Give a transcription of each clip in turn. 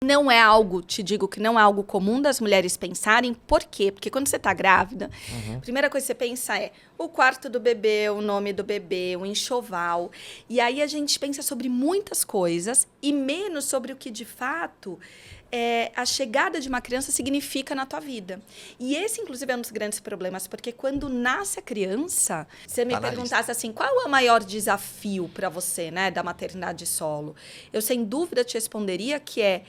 Não é algo, te digo que não é algo comum das mulheres pensarem. Por quê? Porque quando você está grávida, a primeira coisa que você pensa é o quarto do bebê, o nome do bebê, o enxoval. E aí a gente pensa sobre muitas coisas e menos sobre o que, de fato, a chegada de uma criança significa na tua vida. E esse, inclusive, é um dos grandes problemas, porque quando nasce a criança, você me perguntasse assim, qual é o maior desafio para você, né, da maternidade solo? Eu, sem dúvida, te responderia que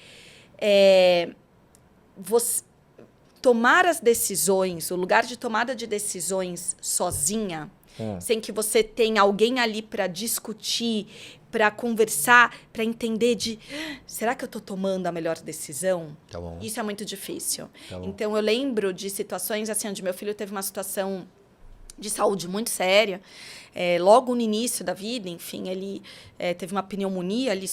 você tomar as decisões, o lugar de tomada de decisões sozinha, sem que você tenha alguém ali para discutir, para conversar, para entender será que eu estou tomando a melhor decisão? Tá bom. Isso é muito difícil. Tá bom. Então, eu lembro de situações assim, onde meu filho teve uma situação de saúde muito séria. Logo no início da vida, enfim, ele teve uma pneumonia ali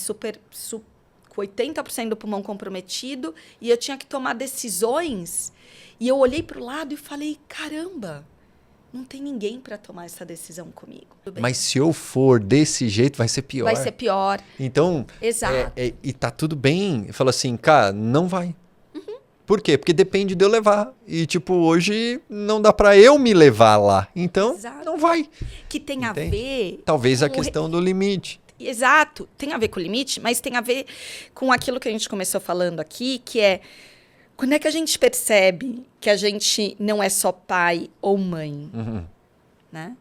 com 80% do pulmão comprometido, e eu tinha que tomar decisões. E eu olhei para o lado e falei, caramba, não tem ninguém para tomar essa decisão comigo. Mas se eu for desse jeito, vai ser pior. Vai ser pior. Então, Exato. E tá tudo bem. Fala assim, cara, não vai. Por quê? Porque depende de eu levar. E, tipo, hoje não dá pra eu me levar lá. Então, Exato. não vai. Que tem a ver... Talvez a questão do limite. Exato. Tem a ver com o limite, mas tem a ver com aquilo que a gente começou falando aqui, que é quando é que a gente percebe que a gente não é só pai ou mãe, né?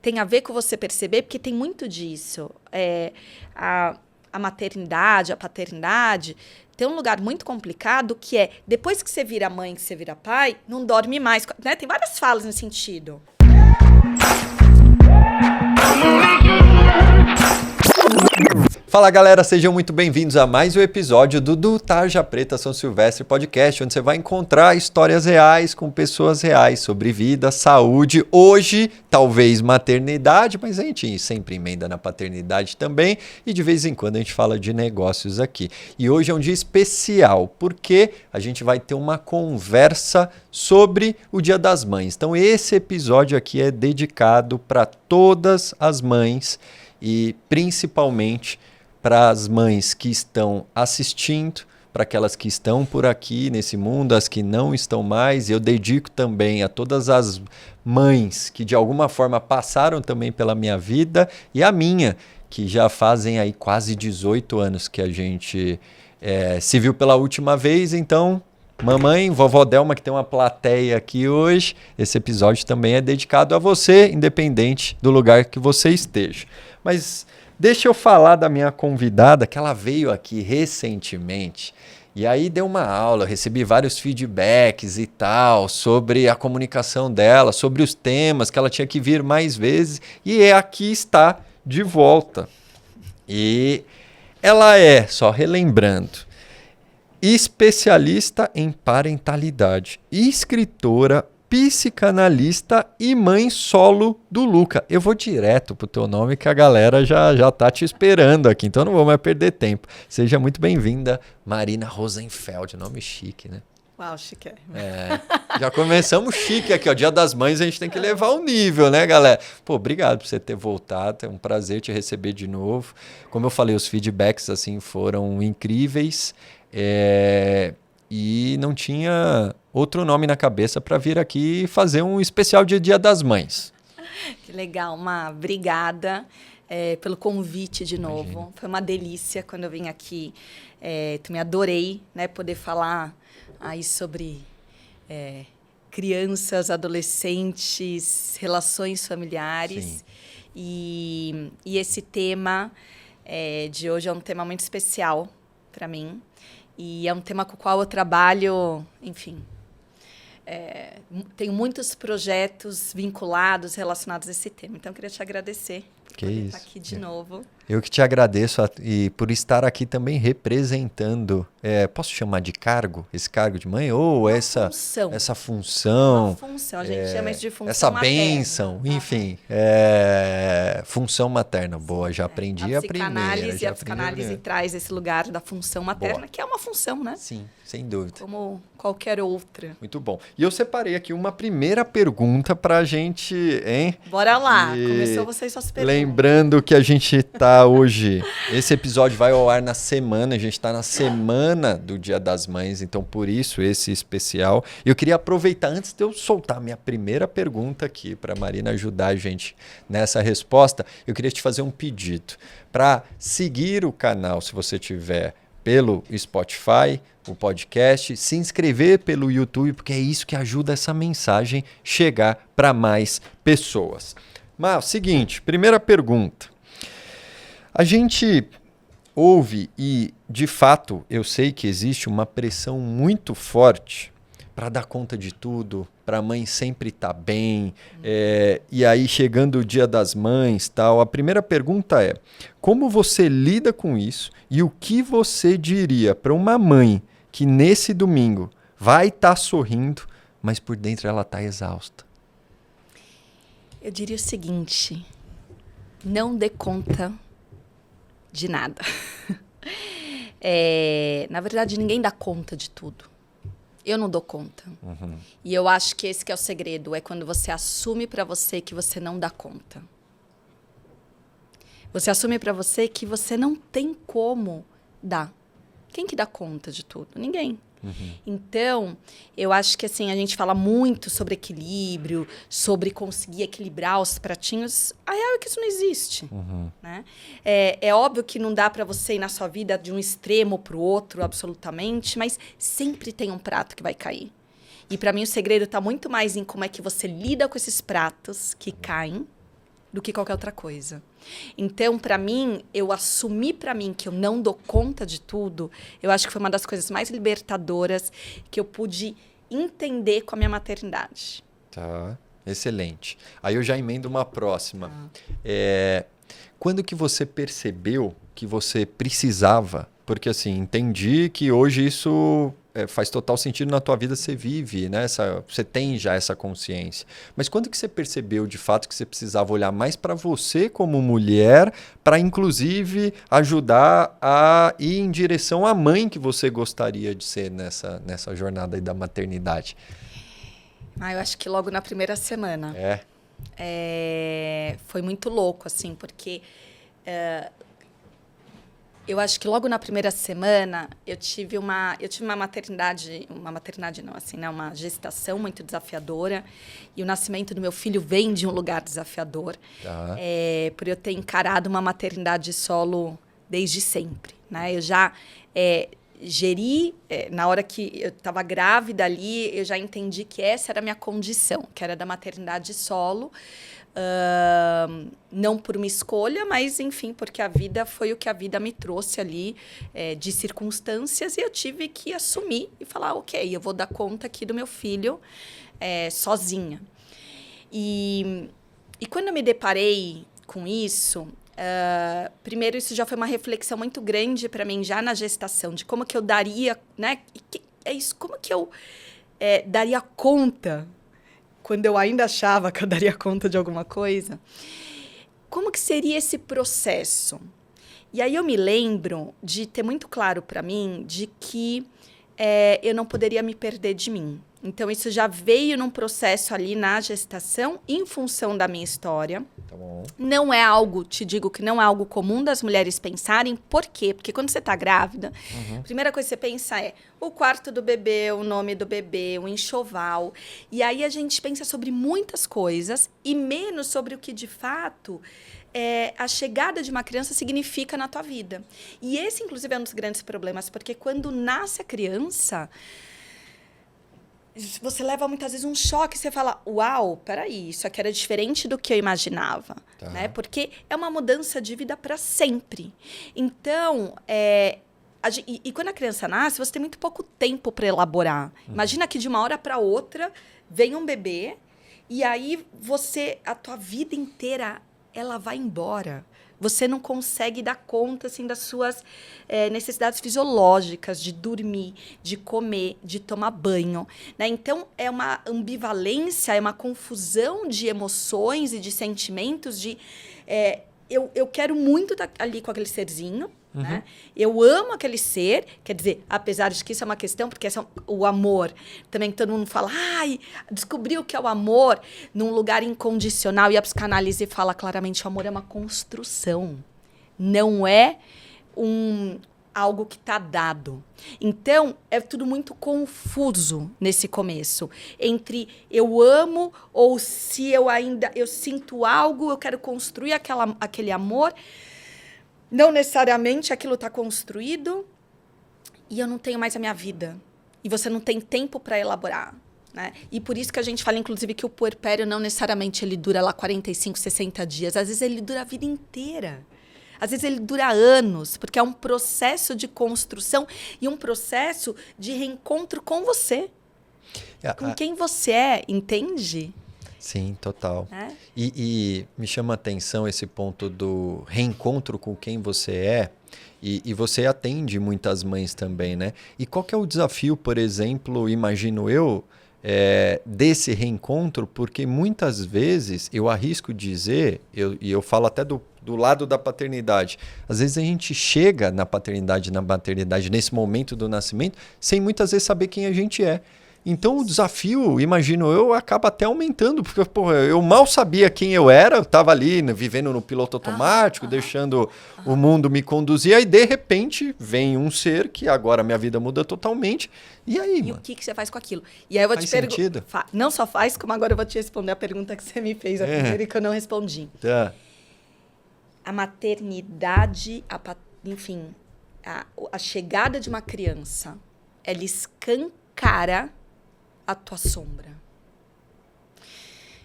Tem a ver com você perceber, porque tem muito disso. A maternidade, a paternidade, tem um lugar muito complicado que é, depois que você vira mãe, que você vira pai, não dorme mais, né? Tem várias falas nesse sentido. Fala, galera, sejam muito bem-vindos a mais um episódio do Tarja Preta São Silvestre Podcast, onde você vai encontrar histórias reais com pessoas reais sobre vida, saúde, hoje talvez maternidade, mas a gente sempre emenda na paternidade também e de vez em quando a gente fala de negócios aqui. E hoje é um dia especial porque a gente vai ter uma conversa sobre o Dia das Mães. Então esse episódio aqui é dedicado para todas as mães e principalmente para as mães que estão assistindo, para aquelas que estão por aqui nesse mundo, as que não estão mais. Eu dedico também a todas as mães que de alguma forma passaram também pela minha vida e a minha, que já fazem aí quase 18 anos que a gente se viu pela última vez. Então, mamãe, vovó Delma, que tem uma plateia aqui hoje, esse episódio também é dedicado a você, independente do lugar que você esteja. Mas deixa eu falar da minha convidada, que ela veio aqui recentemente e aí deu uma aula, eu recebi vários feedbacks e tal sobre a comunicação dela, sobre os temas que ela tinha que vir mais vezes e aqui está de volta. E ela é, só relembrando, especialista em parentalidade, escritora, psicanalista e mãe solo do Luca. Eu vou direto pro teu nome que a galera já tá te esperando aqui, então não vou mais perder tempo. Seja muito bem-vinda, Marina Rosenfeld, nome chique, né? Uau, chique. Já começamos chique aqui, ó. Dia das Mães a gente tem que levar o nível, né, galera? Pô, obrigado por você ter voltado, é um prazer te receber de novo. Como eu falei, os feedbacks assim foram incríveis. E não tinha outro nome na cabeça para vir aqui fazer um especial de Dia das Mães. Que legal, obrigada pelo convite de novo. Imagina. Foi uma delícia quando eu vim aqui. Também adorei, né, poder falar aí sobre crianças, adolescentes, relações familiares. E esse tema de hoje é um tema muito especial para mim. E é um tema com o qual eu trabalho, enfim, tenho muitos projetos vinculados, relacionados a esse tema. Então, eu queria te agradecer por poder estar aqui de novo. Eu que te agradeço e por estar aqui também representando, posso chamar de cargo, esse cargo de mãe? Ou essa função? Uma função, a gente chama isso de função essa materna. bênção, enfim, função materna. Boa, já aprendi a primeira. A psicanálise traz esse lugar da função materna, Boa. Que é uma função, né? Sim, sem dúvida. Como qualquer outra. Muito bom. E eu separei aqui uma primeira pergunta pra gente, hein? Bora lá, começou vocês só se perguntando. Lembrando que a gente tá hoje... Esse episódio vai ao ar na semana. A gente tá na semana do Dia das Mães. Então, por isso, esse especial. E eu queria aproveitar, antes de eu soltar minha primeira pergunta aqui, para a Marina ajudar a gente nessa resposta, eu queria te fazer um pedido. Para seguir o canal, se você tiver pelo Spotify, o podcast, se inscrever pelo YouTube, porque é isso que ajuda essa mensagem chegar para mais pessoas. Mas, seguinte, primeira pergunta. A gente ouve e, de fato, eu sei que existe uma pressão muito forte para dar conta de tudo, para a mãe sempre estar bem, e aí chegando o Dia das Mães, tal. A primeira pergunta é: como você lida com isso e o que você diria para uma mãe que nesse domingo vai estar sorrindo, mas por dentro ela está exausta? Eu diria o seguinte: não dê conta de nada. Na verdade, ninguém dá conta de tudo. Eu não dou conta. Uhum. E eu acho que esse que é o segredo, é quando você assume para você que você não dá conta. Você assume para você que você não tem como dar. Quem que dá conta de tudo? Ninguém. Uhum. Então, eu acho que assim, a gente fala muito sobre equilíbrio, sobre conseguir equilibrar os pratinhos. A real é que isso não existe. Uhum. Né? É óbvio que não dá para você ir na sua vida de um extremo para o outro, absolutamente, mas sempre tem um prato que vai cair. E para mim o segredo está muito mais em como é que você lida com esses pratos que caem do que qualquer outra coisa. Então, para mim, eu assumi para mim que eu não dou conta de tudo, eu acho que foi uma das coisas mais libertadoras que eu pude entender com a minha maternidade. Tá, excelente. Aí eu já emendo uma próxima. Quando que você percebeu que você precisava? Porque assim, entendi que hoje isso faz total sentido na tua vida, você vive, né? Você tem já essa consciência. Mas quando que você percebeu de fato que você precisava olhar mais para você como mulher, para inclusive ajudar a ir em direção à mãe que você gostaria de ser nessa jornada aí da maternidade? Eu acho que logo na primeira semana. Foi muito louco, assim, porque eu acho que logo na primeira semana eu tive uma maternidade não, assim, né, uma gestação muito desafiadora, e o nascimento do meu filho vem de um lugar desafiador, por eu ter encarado uma maternidade solo desde sempre, né? Eu já geri, na hora que eu estava grávida ali, eu já entendi que essa era a minha condição, que era da maternidade solo. Não por uma escolha, mas enfim, porque a vida foi o que a vida me trouxe ali, de circunstâncias, e eu tive que assumir e falar, ok, eu vou dar conta aqui do meu filho sozinha. E quando eu me deparei com isso, primeiro isso já foi uma reflexão muito grande para mim já na gestação, de como que eu daria, né? Como que eu daria conta quando eu ainda achava que eu daria conta de alguma coisa. Como que seria esse processo? E aí eu me lembro de ter muito claro para mim de que eu não poderia me perder de mim. Então, isso já veio num processo ali na gestação, em função da minha história. Tá bom. Não é algo, te digo que não é algo comum das mulheres pensarem. Por quê? Porque quando você está grávida, a primeira coisa que você pensa é o quarto do bebê, o nome do bebê, o enxoval. E aí a gente pensa sobre muitas coisas e menos sobre o que, de fato, a chegada de uma criança significa na tua vida. E esse, inclusive, é um dos grandes problemas, porque quando nasce a criança, você leva muitas vezes um choque, você fala, uau, peraí, isso aqui era diferente do que eu imaginava, né? Porque é uma mudança de vida para sempre. Então, e quando a criança nasce, você tem muito pouco tempo para elaborar. Imagina que de uma hora para outra vem um bebê e aí a tua vida inteira, ela vai embora. Você não consegue dar conta assim, das suas necessidades fisiológicas, de dormir, de comer, de tomar banho, né? Então, é uma ambivalência, é uma confusão de emoções e de sentimentos de eu quero muito estar ali com aquele serzinho, Né? Eu amo aquele ser, quer dizer, apesar de que isso é uma questão, porque o amor, também todo mundo fala, ai, descobriu o que é o amor num lugar incondicional, e a psicanálise fala claramente, o amor é uma construção, não é algo que está dado. Então, é tudo muito confuso nesse começo, entre eu amo ou se eu sinto algo, eu quero construir aquele amor. Não necessariamente aquilo está construído e eu não tenho mais a minha vida. E você não tem tempo para elaborar. Né? E por isso que a gente fala, inclusive, que o puerpério não necessariamente ele dura lá 45, 60 dias. Às vezes ele dura a vida inteira. Às vezes ele dura anos, porque é um processo de construção e um processo de reencontro com você. Com quem você é, entende? Sim, total. E me chama a atenção esse ponto do reencontro com quem você é, e você atende muitas mães também, né? E qual que é o desafio, por exemplo, imagino eu, desse reencontro? Porque muitas vezes, eu arrisco dizer, e eu falo até do lado da paternidade, às vezes a gente chega na paternidade, na maternidade, nesse momento do nascimento, sem muitas vezes saber quem a gente é. Então o desafio, imagino eu, acaba até aumentando, porque eu mal sabia quem eu era, eu estava ali vivendo no piloto automático, deixando o mundo me conduzir, aí de repente vem um ser que agora minha vida muda totalmente, e aí, mano? O que você faz com aquilo? E aí eu vou te perguntar, não só faz, como agora eu vou te responder a pergunta que você me fez a primeira e que eu não respondi. Tá. A maternidade, enfim, a chegada de uma criança, ela escancara a tua sombra.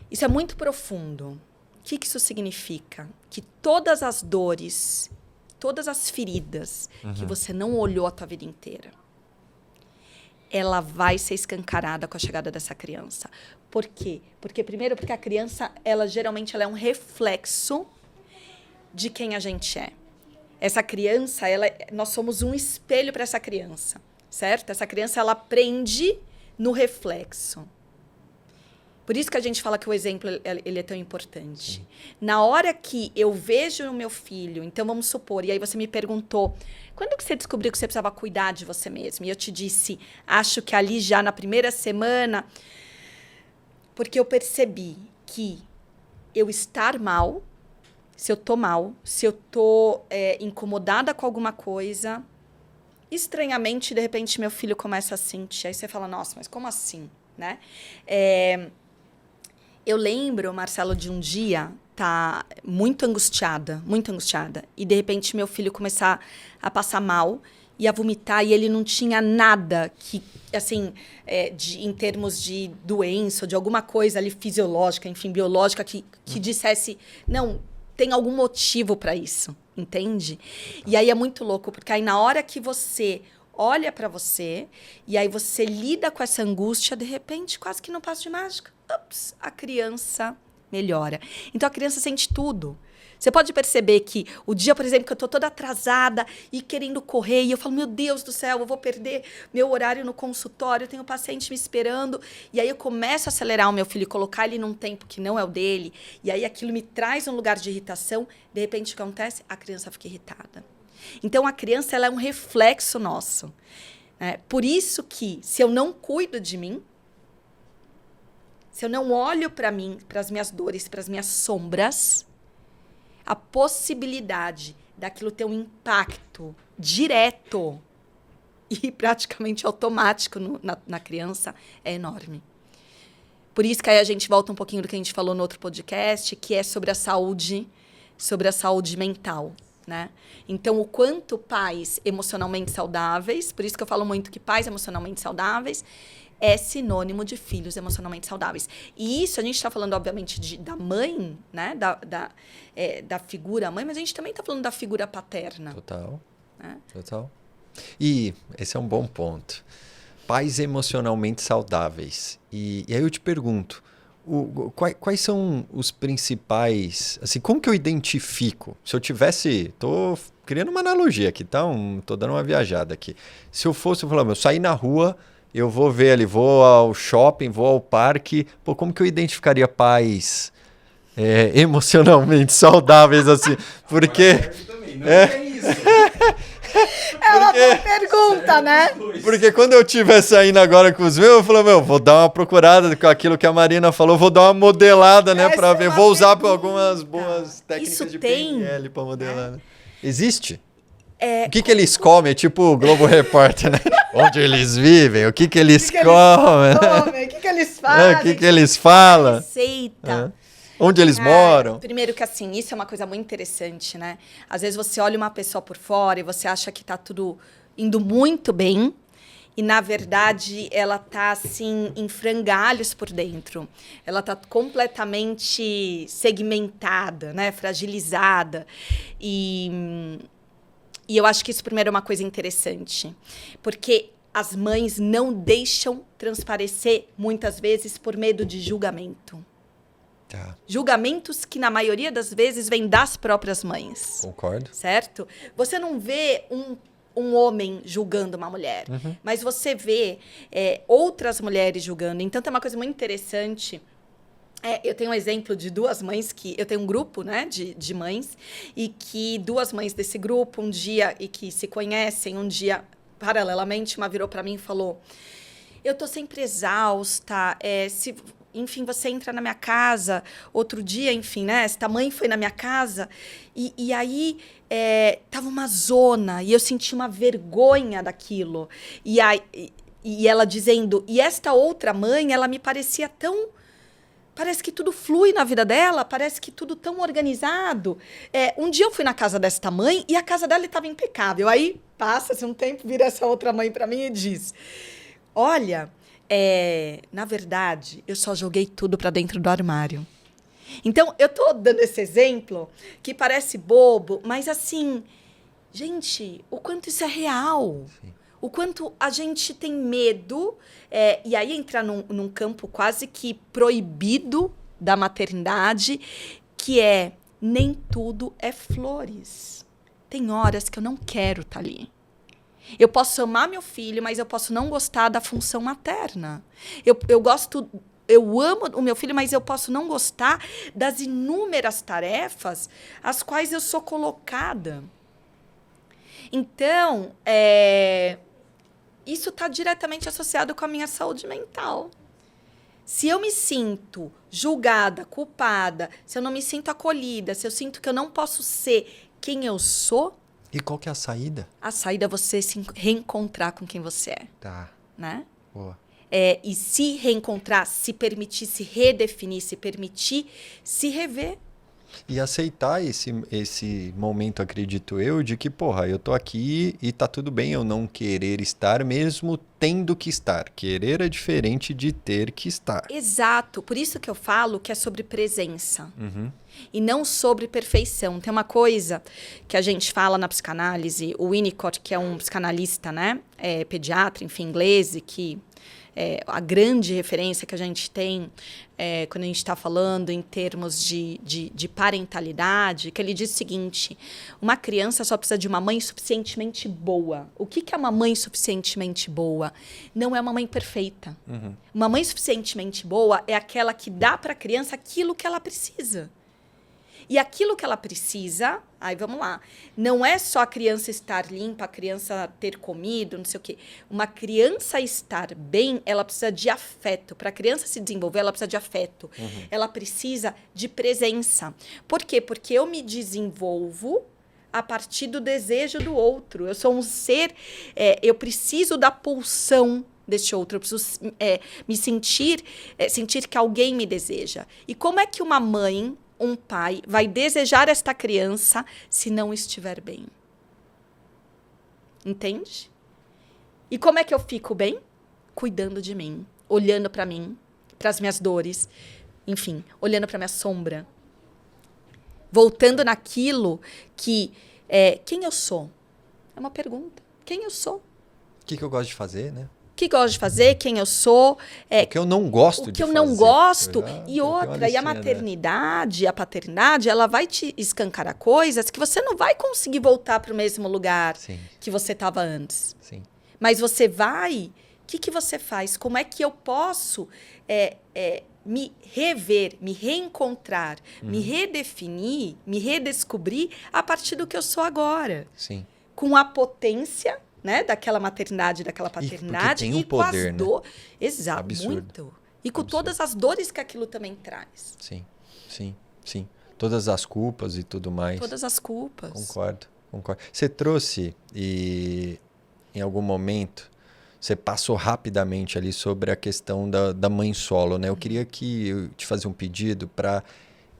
Isso é muito profundo. O que isso significa? Que todas as dores, todas as feridas que você não olhou a tua vida inteira, ela vai ser escancarada com a chegada dessa criança. Por quê? Porque a criança, geralmente é um reflexo de quem a gente é. Essa criança, nós somos um espelho para essa criança, certo? Essa criança, ela aprende no reflexo. Por isso que a gente fala que o exemplo ele é tão importante. Sim. Na hora que eu vejo o meu filho, então vamos supor, e aí você me perguntou, quando que você descobriu que você precisava cuidar de você mesmo? E eu te disse, acho que ali já na primeira semana, porque eu percebi que eu estar mal, se eu tô mal, se eu tô incomodada com alguma coisa, estranhamente, de repente, meu filho começa a sentir. Aí você fala, nossa, mas como assim? Né? Eu lembro, Marcelo, de um dia tá muito angustiada. E, de repente, meu filho começar a passar mal e a vomitar. E ele não tinha nada que, assim, em termos de doença ou de alguma coisa ali fisiológica, enfim, biológica, que dissesse, não, tem algum motivo para isso. Entende? E aí é muito louco, porque aí na hora que você olha para você e aí você lida com essa angústia, de repente, quase que não passa de mágica. Ups, a criança melhora. Então a criança sente tudo. Você pode perceber que o dia, por exemplo, que eu estou toda atrasada e querendo correr, e eu falo, meu Deus do céu, eu vou perder meu horário no consultório, eu tenho um paciente me esperando, e aí eu começo a acelerar o meu filho, colocar ele num tempo que não é o dele, e aí aquilo me traz um lugar de irritação, de repente o que acontece? A criança fica irritada. Então a criança ela é um reflexo nosso. Por isso que, se eu não cuido de mim, se eu não olho para mim, para as minhas dores, para as minhas sombras, a possibilidade daquilo ter um impacto direto e praticamente automático na criança é enorme. Por isso que aí a gente volta um pouquinho do que a gente falou no outro podcast, que é sobre a saúde mental. Né? Então, o quanto pais emocionalmente saudáveis, por isso que eu falo muito que pais emocionalmente saudáveis é sinônimo de filhos emocionalmente saudáveis. E isso a gente está falando, obviamente, da mãe, né? Da figura mãe, mas a gente também está falando da figura paterna. Total. Né? Total. E esse é um bom ponto. Pais emocionalmente saudáveis. E aí eu te pergunto, quais são os principais... Assim, como que eu identifico? Se eu tivesse... Estou criando uma analogia aqui, tá? Estou dando uma viajada aqui. Se eu falar, eu sair na rua... Eu vou ver ali, vou ao shopping, vou ao parque. Pô, como que eu identificaria pais emocionalmente saudáveis assim? Porque... isso? É uma boa pergunta, né? Porque quando eu estiver saindo agora com os meus, eu falo, vou dar uma procurada com aquilo que a Marina falou, vou dar uma modelada, né, pra ver. Vou usar algumas boas técnicas Isso de tem, PNL pra modelar, né? Existe? É, O que eles comem? É tipo o Globo Repórter, né? Onde eles vivem, o que eles comem, o que eles fazem, o que eles falam, receita. Onde eles moram. Primeiro que assim, isso é uma coisa muito interessante, né? Às vezes você olha uma pessoa por fora e você acha que tá tudo indo muito bem e, na verdade, ela tá, assim, em frangalhos por dentro. Ela tá completamente segmentada, né? Fragilizada. E eu acho que isso, primeiro, é uma coisa interessante. Porque as mães não deixam transparecer, muitas vezes, por medo de julgamento. Tá. Julgamentos que, na maioria das vezes, vêm das próprias mães. Concordo. Certo? Você não vê um homem julgando uma mulher, mas você vê outras mulheres julgando. Então, tem uma coisa muito interessante. Eu tenho um exemplo de duas mães que... Eu tenho um grupo, né, de mães, e que duas mães desse grupo, um dia, e que se conhecem, um dia, paralelamente, uma virou para mim e falou: eu tô sempre exausta, enfim, você entra na minha casa, outro dia, enfim, né? Esta mãe foi na minha casa e aí tava uma zona e eu senti uma vergonha daquilo. E ela dizendo, e esta outra mãe, ela me parecia tão... Parece que tudo flui na vida dela, parece que tudo tão organizado. Um dia eu fui na casa desta mãe e a casa dela estava impecável. Aí passa-se um tempo, vira essa outra mãe para mim e diz: olha... na verdade, eu só joguei tudo para dentro do armário. Então, eu tô dando esse exemplo que parece bobo, mas assim, gente, o quanto isso é real. Sim. O quanto a gente tem medo, e aí entra num campo quase que proibido da maternidade, que nem tudo é flores. Tem horas que eu não quero estar ali. Eu posso amar meu filho, mas eu posso não gostar da função materna. Eu amo o meu filho, mas eu posso não gostar das inúmeras tarefas às quais eu sou colocada. Então, isso está diretamente associado com a minha saúde mental. Se eu me sinto julgada, culpada, se eu não me sinto acolhida, se eu sinto que eu não posso ser quem eu sou... E qual que é a saída? A saída é você se reencontrar com quem você é. Tá. Né? Boa. E se reencontrar, se permitir se redefinir, se permitir se rever. E aceitar esse momento, acredito eu, de que, porra, eu tô aqui e tá tudo bem eu não querer estar, mesmo tendo que estar. Querer é diferente de ter que estar. Exato. Por isso que eu falo que é sobre presença. E não sobre perfeição. Tem uma coisa que a gente fala na psicanálise, o Winnicott, que é um psicanalista, né? Pediatra, enfim, inglês, e que a grande referência que a gente tem quando a gente está falando em termos de parentalidade, que ele diz o seguinte: uma criança só precisa de uma mãe suficientemente boa. O que é uma mãe suficientemente boa? Não é uma mãe perfeita. Uma mãe suficientemente boa é aquela que dá para a criança aquilo que ela precisa. E aquilo que ela precisa, aí vamos lá, não é só a criança estar limpa, a criança ter comido, não sei o quê. Uma criança estar bem, ela precisa de afeto. Para a criança se desenvolver, ela precisa de afeto. Ela precisa de presença. Por quê? Porque eu me desenvolvo a partir do desejo do outro. Eu sou um ser, eu preciso da pulsão deste outro, eu preciso me sentir que alguém me deseja. E como é que uma mãe, um pai, vai desejar esta criança se não estiver bem? Entende? E como é que eu fico bem? Cuidando de mim, olhando para mim, para as minhas dores, enfim, olhando para minha sombra. Voltando naquilo que quem eu sou? É uma pergunta. Quem eu sou? O que eu gosto de fazer, né? O que gosto de fazer, quem eu sou. O que eu não gosto de fazer. O que eu não gosto. E outra, e a maternidade, a paternidade, ela vai te escancarar coisas que você não vai conseguir voltar para o mesmo lugar que você estava antes. Sim. Mas você vai... O que você faz? Como é que eu posso me rever, me reencontrar, me redefinir, me redescobrir a partir do que eu sou agora. Sim. Com a potência, né, daquela maternidade, daquela paternidade. Tem um poder, com as dores. Exato, Absurdo. muito. E com todas as dores que aquilo também traz. Sim, sim, sim. Todas as culpas e tudo mais. Todas as culpas. Concordo. Você trouxe e em algum momento você passou rapidamente ali sobre a questão da mãe solo, né? Eu queria que eu te fazer um pedido para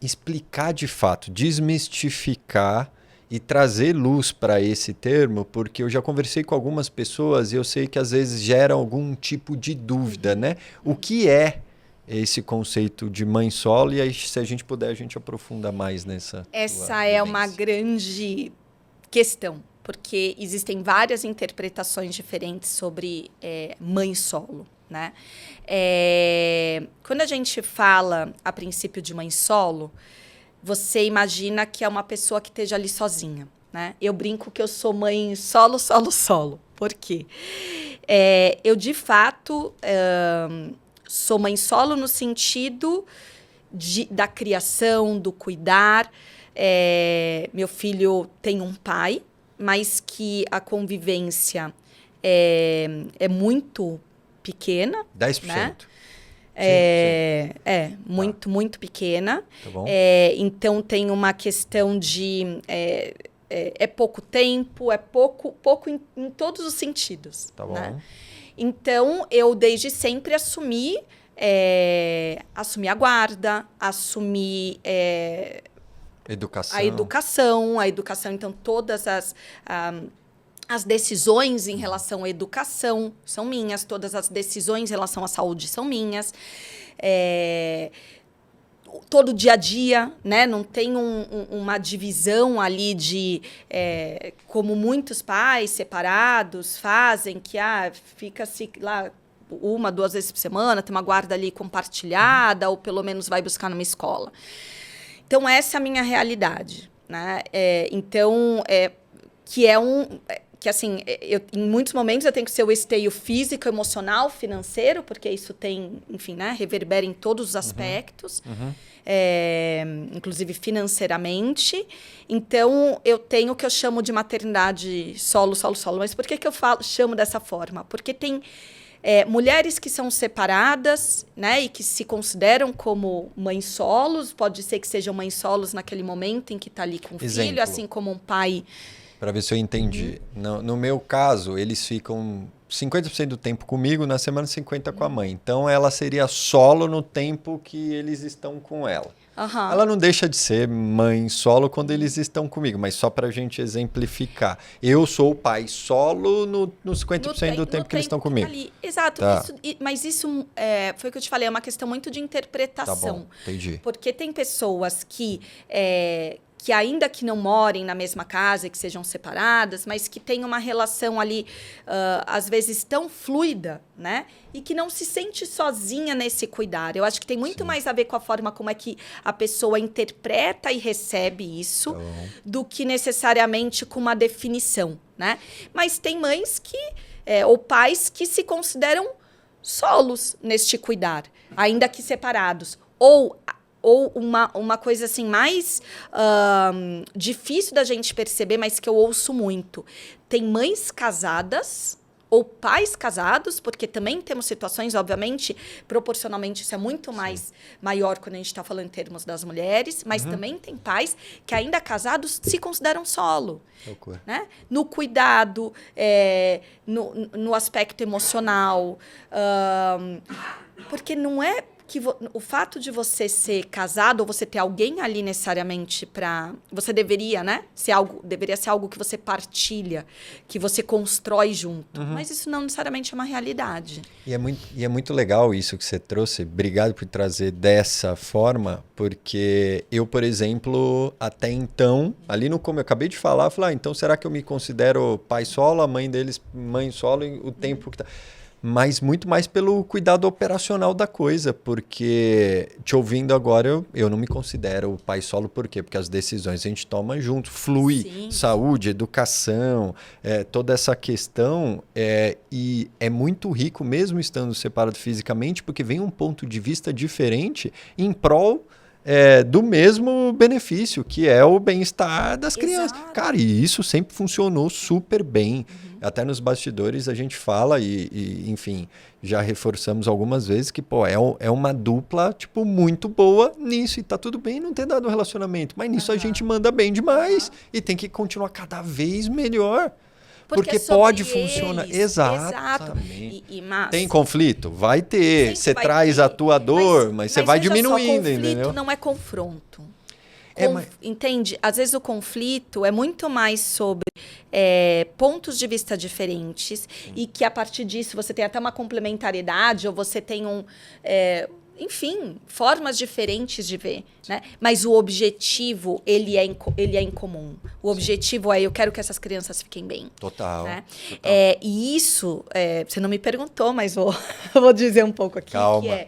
explicar de fato, desmistificar e trazer luz para esse termo, porque eu já conversei com algumas pessoas e eu sei que às vezes gera algum tipo de dúvida, né? O que é esse conceito de mãe solo? E aí, se a gente puder, a gente aprofunda mais nessa. Essa é uma grande questão, porque existem várias interpretações diferentes sobre mãe solo, né? Quando a gente fala, a princípio, de mãe solo, você imagina que é uma pessoa que esteja ali sozinha, né? Eu brinco que eu sou mãe solo, solo, solo. Por quê? Eu, de fato, sou mãe solo no sentido da criação, do cuidar. Meu filho tem um pai, mas que a convivência é muito pequena. 10%. Né? Muito, muito pequena. Tá bom. Então, tem uma questão de... pouco tempo, pouco em todos os sentidos. Tá bom. Né? Então, eu desde sempre assumi a guarda, assumi Educação. a educação, então todas as decisões em relação à educação são minhas, todas as decisões em relação à saúde são minhas. Todo dia a dia, né? Não tem uma divisão ali de como muitos pais separados fazem, que fica-se lá 1, 2 vezes por semana, tem uma guarda ali compartilhada, ou pelo menos vai buscar numa escola. Então, essa é a minha realidade, né? Que assim, em muitos momentos eu tenho que ser o esteio físico, emocional, financeiro, porque isso tem, enfim, né, reverbera em todos os aspectos, inclusive financeiramente. Então, eu tenho o que eu chamo de maternidade solo, solo, solo. Mas por que eu chamo dessa forma? Porque tem mulheres que são separadas, né, e que se consideram como mães solos, pode ser que sejam mães solos naquele momento em que está ali com o filho, assim como um pai... Para ver se eu entendi. No meu caso, eles ficam 50% do tempo comigo, na semana 50% com a mãe. Então, ela seria solo no tempo que eles estão com ela. Ela não deixa de ser mãe solo quando eles estão comigo, mas só para a gente exemplificar. Eu sou o pai solo no 50% do tempo que eles estão comigo. Ali. Exato. Tá. Mas isso foi o que eu te falei, é uma questão muito de interpretação. Tá bom, entendi. Porque tem pessoas que ainda que não morem na mesma casa, que sejam separadas, mas que têm uma relação ali, às vezes, tão fluida, né? E que não se sente sozinha nesse cuidar. Eu acho que tem muito mais a ver com a forma como é que a pessoa interpreta e recebe isso, do que necessariamente com uma definição, né? Mas tem mães ou pais que se consideram solos neste cuidar, ainda que separados. Ou uma coisa assim mais difícil da gente perceber, mas que eu ouço muito. Tem mães casadas ou pais casados, porque também temos situações, obviamente, proporcionalmente isso é muito mais maior quando a gente está falando em termos das mulheres, mas também tem pais que ainda casados se consideram solo. Né? No cuidado, no aspecto emocional. Porque não é que o fato de você ser casado ou você ter alguém ali necessariamente para... Você deveria, né? Deveria ser algo que você partilha, que você constrói junto. Mas isso não necessariamente é uma realidade. E é muito legal isso que você trouxe. Obrigado por trazer dessa forma, porque eu, por exemplo, até então, ali no como eu acabei de falar, eu falei, então será que eu me considero pai solo, a mãe deles mãe solo, o tempo que tá... mas muito mais pelo cuidado operacional da coisa, porque te ouvindo agora, eu não me considero o pai solo, por quê? Porque as decisões a gente toma junto, flui, Sim. saúde, educação, toda essa questão, e é muito rico mesmo estando separado fisicamente, porque vem um ponto de vista diferente em prol do mesmo benefício, que é o bem-estar das crianças. Exato. Cara, e isso sempre funcionou super bem. Até nos bastidores a gente fala enfim, já reforçamos algumas vezes que, pô, é uma dupla, tipo, muito boa nisso. E tá tudo bem não ter dado um relacionamento. Mas nisso a gente manda bem demais. E tem que continuar cada vez melhor. Porque pode funcionar. Exatamente. Tem conflito? Vai ter. Você traz a tua dor, mas você vai diminuindo, conflito entendeu? Não é confronto. Mas... Entende? Às vezes o conflito é muito mais sobre pontos de vista diferentes e que a partir disso você tem até uma complementariedade ou você tem enfim, formas diferentes de ver, né? Mas o objetivo, ele é em comum. O objetivo eu quero que essas crianças fiquem bem. Total. Né? Total. E isso, você não me perguntou, mas vou dizer um pouco aqui. Calma.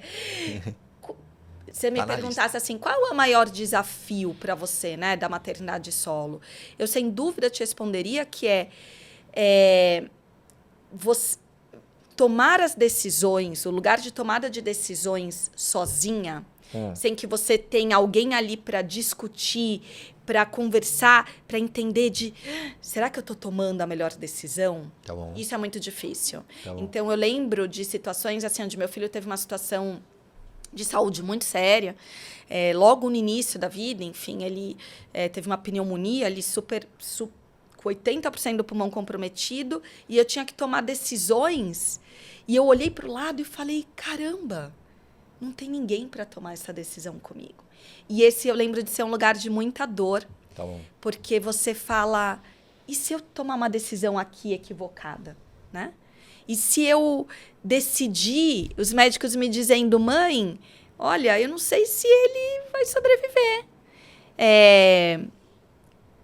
Você me perguntasse assim, qual é o maior desafio para você, né, da maternidade solo? Eu, sem dúvida, te responderia que você tomar as decisões, o lugar de tomada de decisões sozinha, sem que você tenha alguém ali para discutir, para conversar, para entender será que eu estou tomando a melhor decisão? Tá bom. Isso é muito difícil. Tá bom. Então, eu lembro de situações assim, onde meu filho teve uma situação de saúde muito séria. Logo no início da vida, enfim, ele teve uma pneumonia ali com 80% do pulmão comprometido, e eu tinha que tomar decisões, e eu olhei para o lado e falei, caramba, não tem ninguém para tomar essa decisão comigo. E esse eu lembro de ser um lugar de muita dor, tá bom. Porque você fala, e se eu tomar uma decisão aqui equivocada, né? E se eu decidir, os médicos me dizendo, mãe, olha, eu não sei se ele vai sobreviver.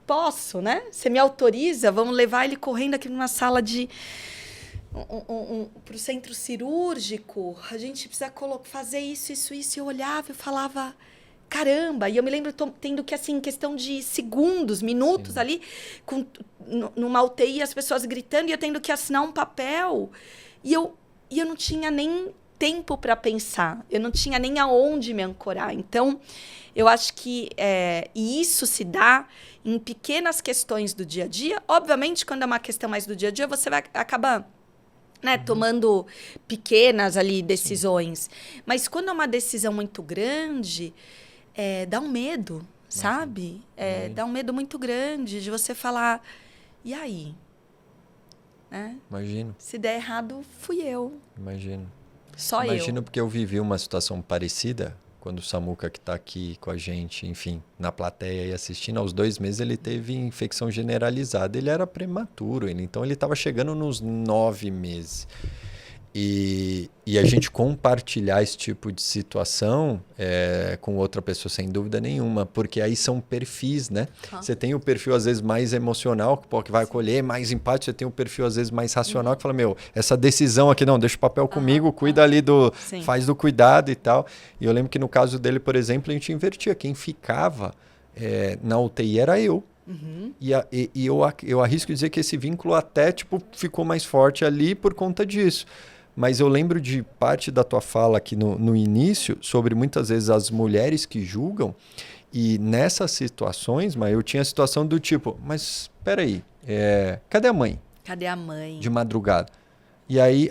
Posso, né? Você me autoriza? Vamos levar ele correndo aqui numa sala para o centro cirúrgico. A gente precisa fazer isso. E eu olhava e falava, caramba. E eu me lembro tendo que, assim, em questão de segundos, minutos, sim, ali, numa UTI, as pessoas gritando e eu tendo que assinar um papel. E eu não tinha nem tempo para pensar. Eu não tinha nem aonde me ancorar. Então, eu acho que e isso se dá em pequenas questões do dia a dia. Obviamente, quando é uma questão mais do dia a dia, você vai acabar, né, tomando pequenas ali decisões. Sim. Mas quando é uma decisão muito grande, dá um medo, sabe? Dá um medo muito grande de você falar, e aí? Imagino. Se der errado, fui eu. Imagino. Só Imagino porque eu vivi uma situação parecida quando o Samuca, que está aqui com a gente, enfim, na plateia e assistindo, aos 2 meses ele teve infecção generalizada. Ele era prematuro, então ele estava chegando nos 9 meses. E a gente compartilhar esse tipo de situação com outra pessoa, sem dúvida nenhuma, porque aí são perfis, né? Você tem o perfil, às vezes, mais emocional, que vai acolher, mais empático. Você tem o perfil, às vezes, mais racional, que fala, essa decisão aqui, não, deixa o papel comigo, cuida ali faz do cuidado e tal. E eu lembro que no caso dele, por exemplo, a gente invertia. Quem ficava na UTI era eu. Uhum. E eu arrisco dizer que esse vínculo até ficou mais forte ali por conta disso. Mas eu lembro de parte da tua fala aqui no início sobre muitas vezes as mulheres que julgam, e nessas situações, mas eu tinha a situação do tipo, mas peraí, cadê a mãe? Cadê a mãe? De madrugada. E aí,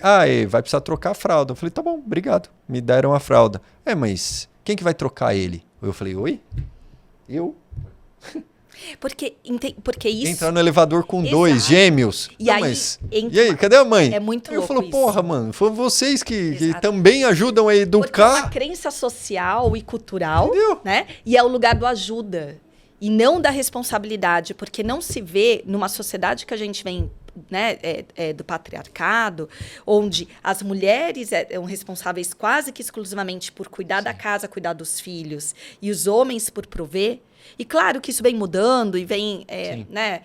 vai precisar trocar a fralda. Eu falei, tá bom, obrigado, me deram a fralda. Mas quem que vai trocar ele? Eu falei, oi? Eu? Porque isso... Entrar no elevador com 2 gêmeos. E aí, e aí, cadê a mãe? É muito louco. Eu falo, porra, mano, foram vocês que também ajudam a educar. Porque é uma crença social e cultural, né? E é o lugar do ajuda. E não da responsabilidade. Porque não se vê numa sociedade que a gente vem, né, do patriarcado, onde as mulheres são responsáveis quase que exclusivamente por cuidar da casa, cuidar dos filhos, e os homens por prover. E claro que isso vem mudando e vem, né?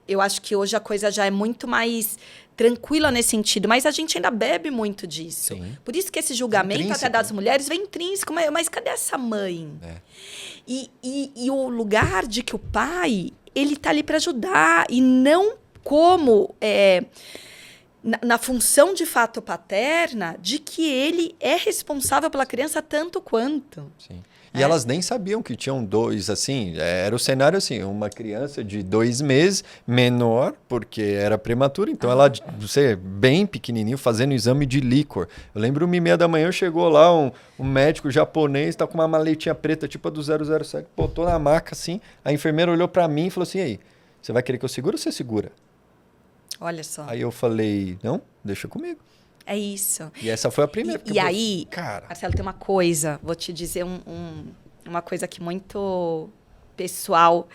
Eu acho que hoje a coisa já é muito mais tranquila nesse sentido, mas a gente ainda bebe muito disso. Sim. Por isso que esse julgamento Intrínseco. até das mulheres vem intrínseco. Mas cadê essa mãe? É. E o lugar de que o pai, ele tá ali para ajudar e não como na função de fato paterna de que ele é responsável pela criança tanto quanto. Sim. E elas nem sabiam que tinham dois, assim, era o cenário assim, uma criança de 2 meses, menor, porque era prematura, então ela, você, bem pequenininho, fazendo exame de líquor. Eu lembro 1h30 da manhã, chegou lá um médico japonês, tá com uma maletinha preta, tipo a do 007, botou na maca, assim, a enfermeira olhou pra mim e falou assim, e aí, você vai querer que eu segure ou você segura? Olha só. Aí eu falei, não, deixa comigo. É isso. E essa foi a primeira. E aí, cara, Marcelo, tem uma coisa, vou te dizer uma coisa aqui muito pessoal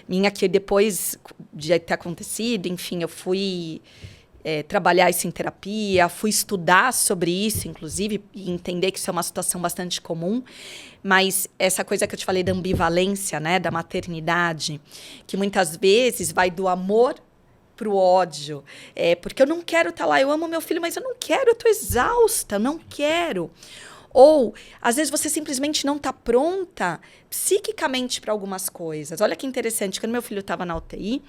minha, que depois de ter acontecido, enfim, eu fui trabalhar isso em terapia, fui estudar sobre isso, inclusive, e entender que isso é uma situação bastante comum. Mas essa coisa que eu te falei da ambivalência, né, da maternidade, que muitas vezes vai do amor pro ódio, porque eu não quero estar lá, eu amo meu filho, mas eu não quero, eu tô exausta, não quero. Ou, às vezes, você simplesmente não está pronta psiquicamente para algumas coisas. Olha que interessante, quando meu filho estava na UTI,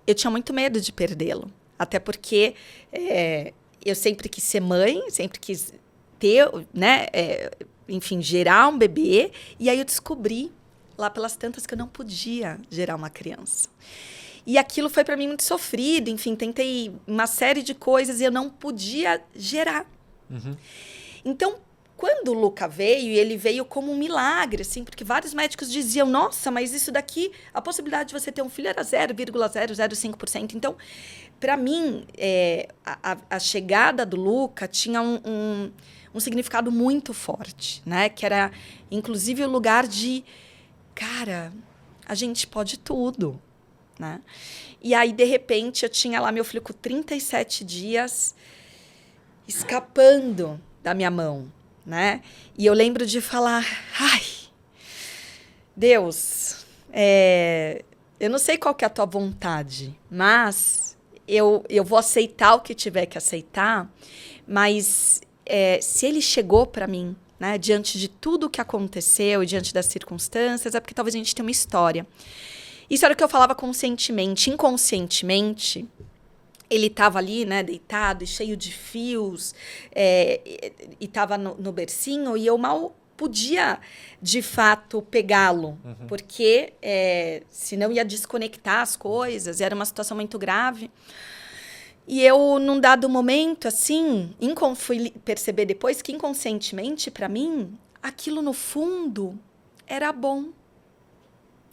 eu tinha muito medo de perdê-lo. Até porque eu sempre quis ser mãe, sempre quis ter, né, enfim, gerar um bebê. E aí eu descobri, lá pelas tantas, que eu não podia gerar uma criança. E aquilo foi para mim muito sofrido. Enfim, tentei uma série de coisas e eu não podia gerar. Uhum. Então, quando o Luca veio, e ele veio como um milagre, assim, porque vários médicos diziam, nossa, mas isso daqui, a possibilidade de você ter um filho era 0,005%. Então, para mim, a chegada do Luca tinha um significado muito forte, né? Que era, inclusive, o lugar de, cara, a gente pode tudo, né? E aí, de repente, eu tinha lá meu filho com 37 dias escapando da minha mão, né? E eu lembro de falar, ai, Deus, eu não sei qual que é a tua vontade, mas eu vou aceitar o que tiver que aceitar, mas se ele chegou para mim, né, diante de tudo o que aconteceu e diante das circunstâncias, é porque talvez a gente tenha uma história. Isso era o que eu falava conscientemente. Inconscientemente, ele estava ali, né, deitado e cheio de fios, e estava no bercinho, e eu mal podia, de fato, pegá-lo, porque senão ia desconectar as coisas, era uma situação muito grave. E eu, num dado momento, assim, fui perceber depois que, inconscientemente, para mim, aquilo, no fundo, era bom.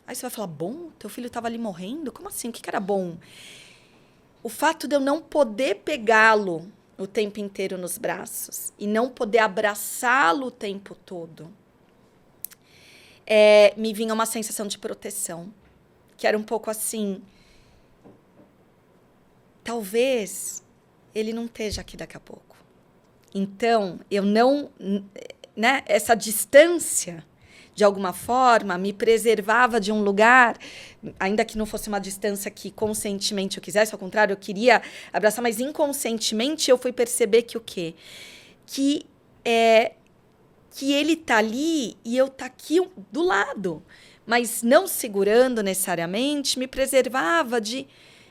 Aí você vai falar, bom? Teu filho estava ali morrendo? Como assim? O que era bom? O fato de eu não poder pegá-lo o tempo inteiro nos braços e não poder abraçá-lo o tempo todo, me vinha uma sensação de proteção, que era um pouco assim, talvez ele não esteja aqui daqui a pouco. Então, eu não, né, essa distância, de alguma forma, me preservava de um lugar, ainda que não fosse uma distância que conscientemente eu quisesse, ao contrário, eu queria abraçar, mas inconscientemente eu fui perceber que o quê? Que ele tá ali e eu tá aqui do lado, mas não segurando necessariamente, me preservava de,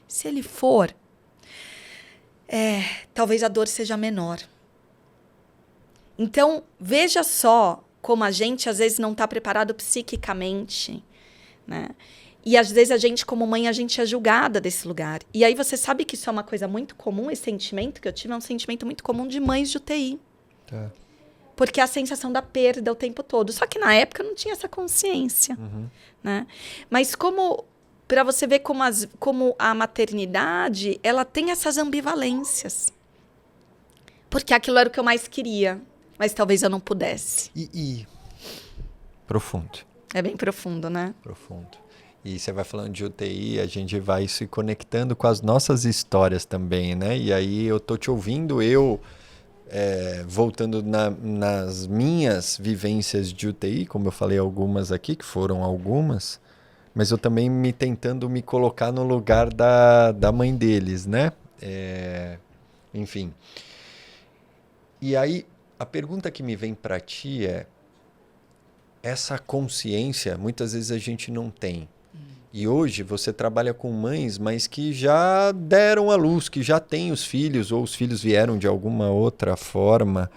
se ele for, talvez a dor seja menor. Então, veja só como a gente, às vezes, não está preparado psiquicamente, né? E, às vezes, a gente, como mãe, a gente é julgada desse lugar. E aí, você sabe que isso é uma coisa muito comum, esse sentimento que eu tive é um sentimento muito comum de mães de UTI. Tá. Porque é a sensação da perda o tempo todo. Só que, na época, eu não tinha essa consciência, né? Mas para você ver como a maternidade, ela tem essas ambivalências. Porque aquilo era o que eu mais queria. Mas talvez eu não pudesse. Profundo. É bem profundo, né? Profundo. E você vai falando de UTI, a gente vai se conectando com as nossas histórias também, né? E aí eu tô te ouvindo, voltando nas minhas vivências de UTI, como eu falei algumas aqui, que foram algumas, Mas eu também tentando me colocar no lugar da mãe deles, né? Enfim. E aí, a pergunta que me vem para ti é: essa consciência, muitas vezes a gente não tem. E hoje você trabalha com mães, mas que já deram à luz, que já têm os filhos, ou os filhos vieram de alguma outra forma.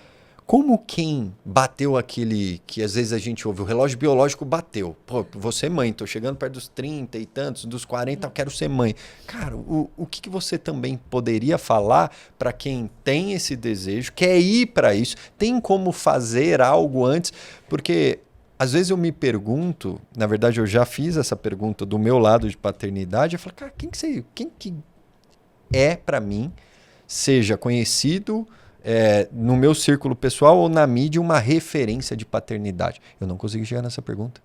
Como quem bateu aquele que às vezes a gente ouve, o relógio biológico bateu. Pô, você mãe, tô chegando perto dos 30 e tantos, dos 40, eu quero ser mãe. Cara, o que você também poderia falar para quem tem esse desejo, quer ir para isso, tem como fazer algo antes? Porque às vezes eu me pergunto, na verdade eu já fiz essa pergunta do meu lado de paternidade, eu falo, cara, quem que é para mim, seja conhecido no meu círculo pessoal ou na mídia, uma referência de paternidade? Eu não consegui chegar nessa pergunta.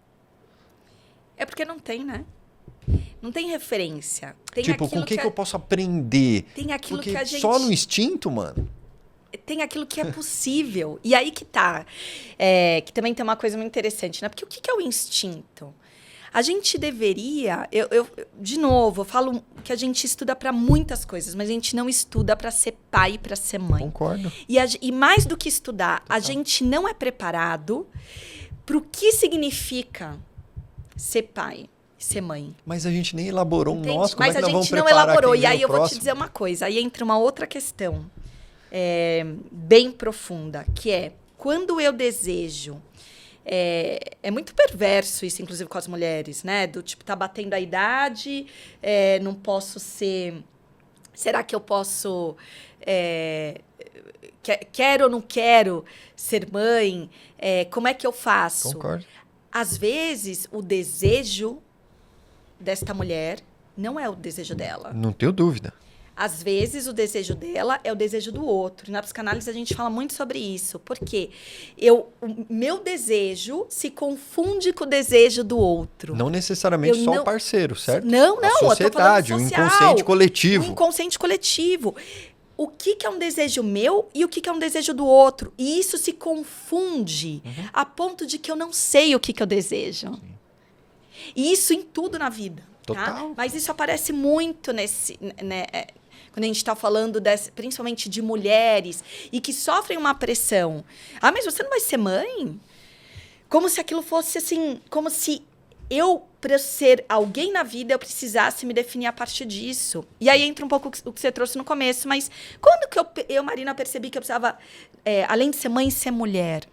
É porque não tem, né? Não tem referência. Tem tipo, com o que eu posso aprender? Tem aquilo porque que a gente... só no instinto, mano? Tem aquilo que é possível. E aí que tá. Que também tem uma coisa muito interessante, né? Porque o que é o instinto? A gente deveria... de novo, eu falo que a gente estuda para muitas coisas, mas a gente não estuda para ser pai e para ser mãe. Concordo. E mais do que estudar, a gente não é preparado para o que significa ser pai e ser mãe. Mas a gente nem elaborou um nosso. Como mas é que a nós vamos gente não preparar elaborou. quem E aí vem eu no vou te próximo? dizer uma coisa. Aí entra uma outra questão bem profunda, que é quando eu desejo... É muito perverso isso, inclusive com as mulheres, né? Do tipo, tá batendo a idade, não posso ser... Será que eu posso... quero ou não quero ser mãe? Como é que eu faço? Concordo. Às vezes, o desejo desta mulher não é o desejo dela. Não tenho dúvida. Às vezes, o desejo dela é o desejo do outro. E na psicanálise, a gente fala muito sobre isso. Porque o meu desejo se confunde com o desejo do outro. Não necessariamente só o parceiro, certo? Não. A sociedade, eu tô falando social, o inconsciente coletivo. O inconsciente coletivo. O que é um desejo meu e o que é um desejo do outro. E isso se confunde a ponto de que eu não sei o que eu desejo. Sim. E isso em tudo na vida. Total. Tá? Mas isso aparece muito nesse... Né, quando a gente está falando principalmente de mulheres e que sofrem uma pressão. Ah, mas você não vai ser mãe? Como se aquilo fosse assim... Como se eu, para ser alguém na vida, eu precisasse me definir a partir disso. E aí entra um pouco o que você trouxe no começo. Mas quando que eu Marina, percebi que eu precisava, além de ser mãe, ser mulher?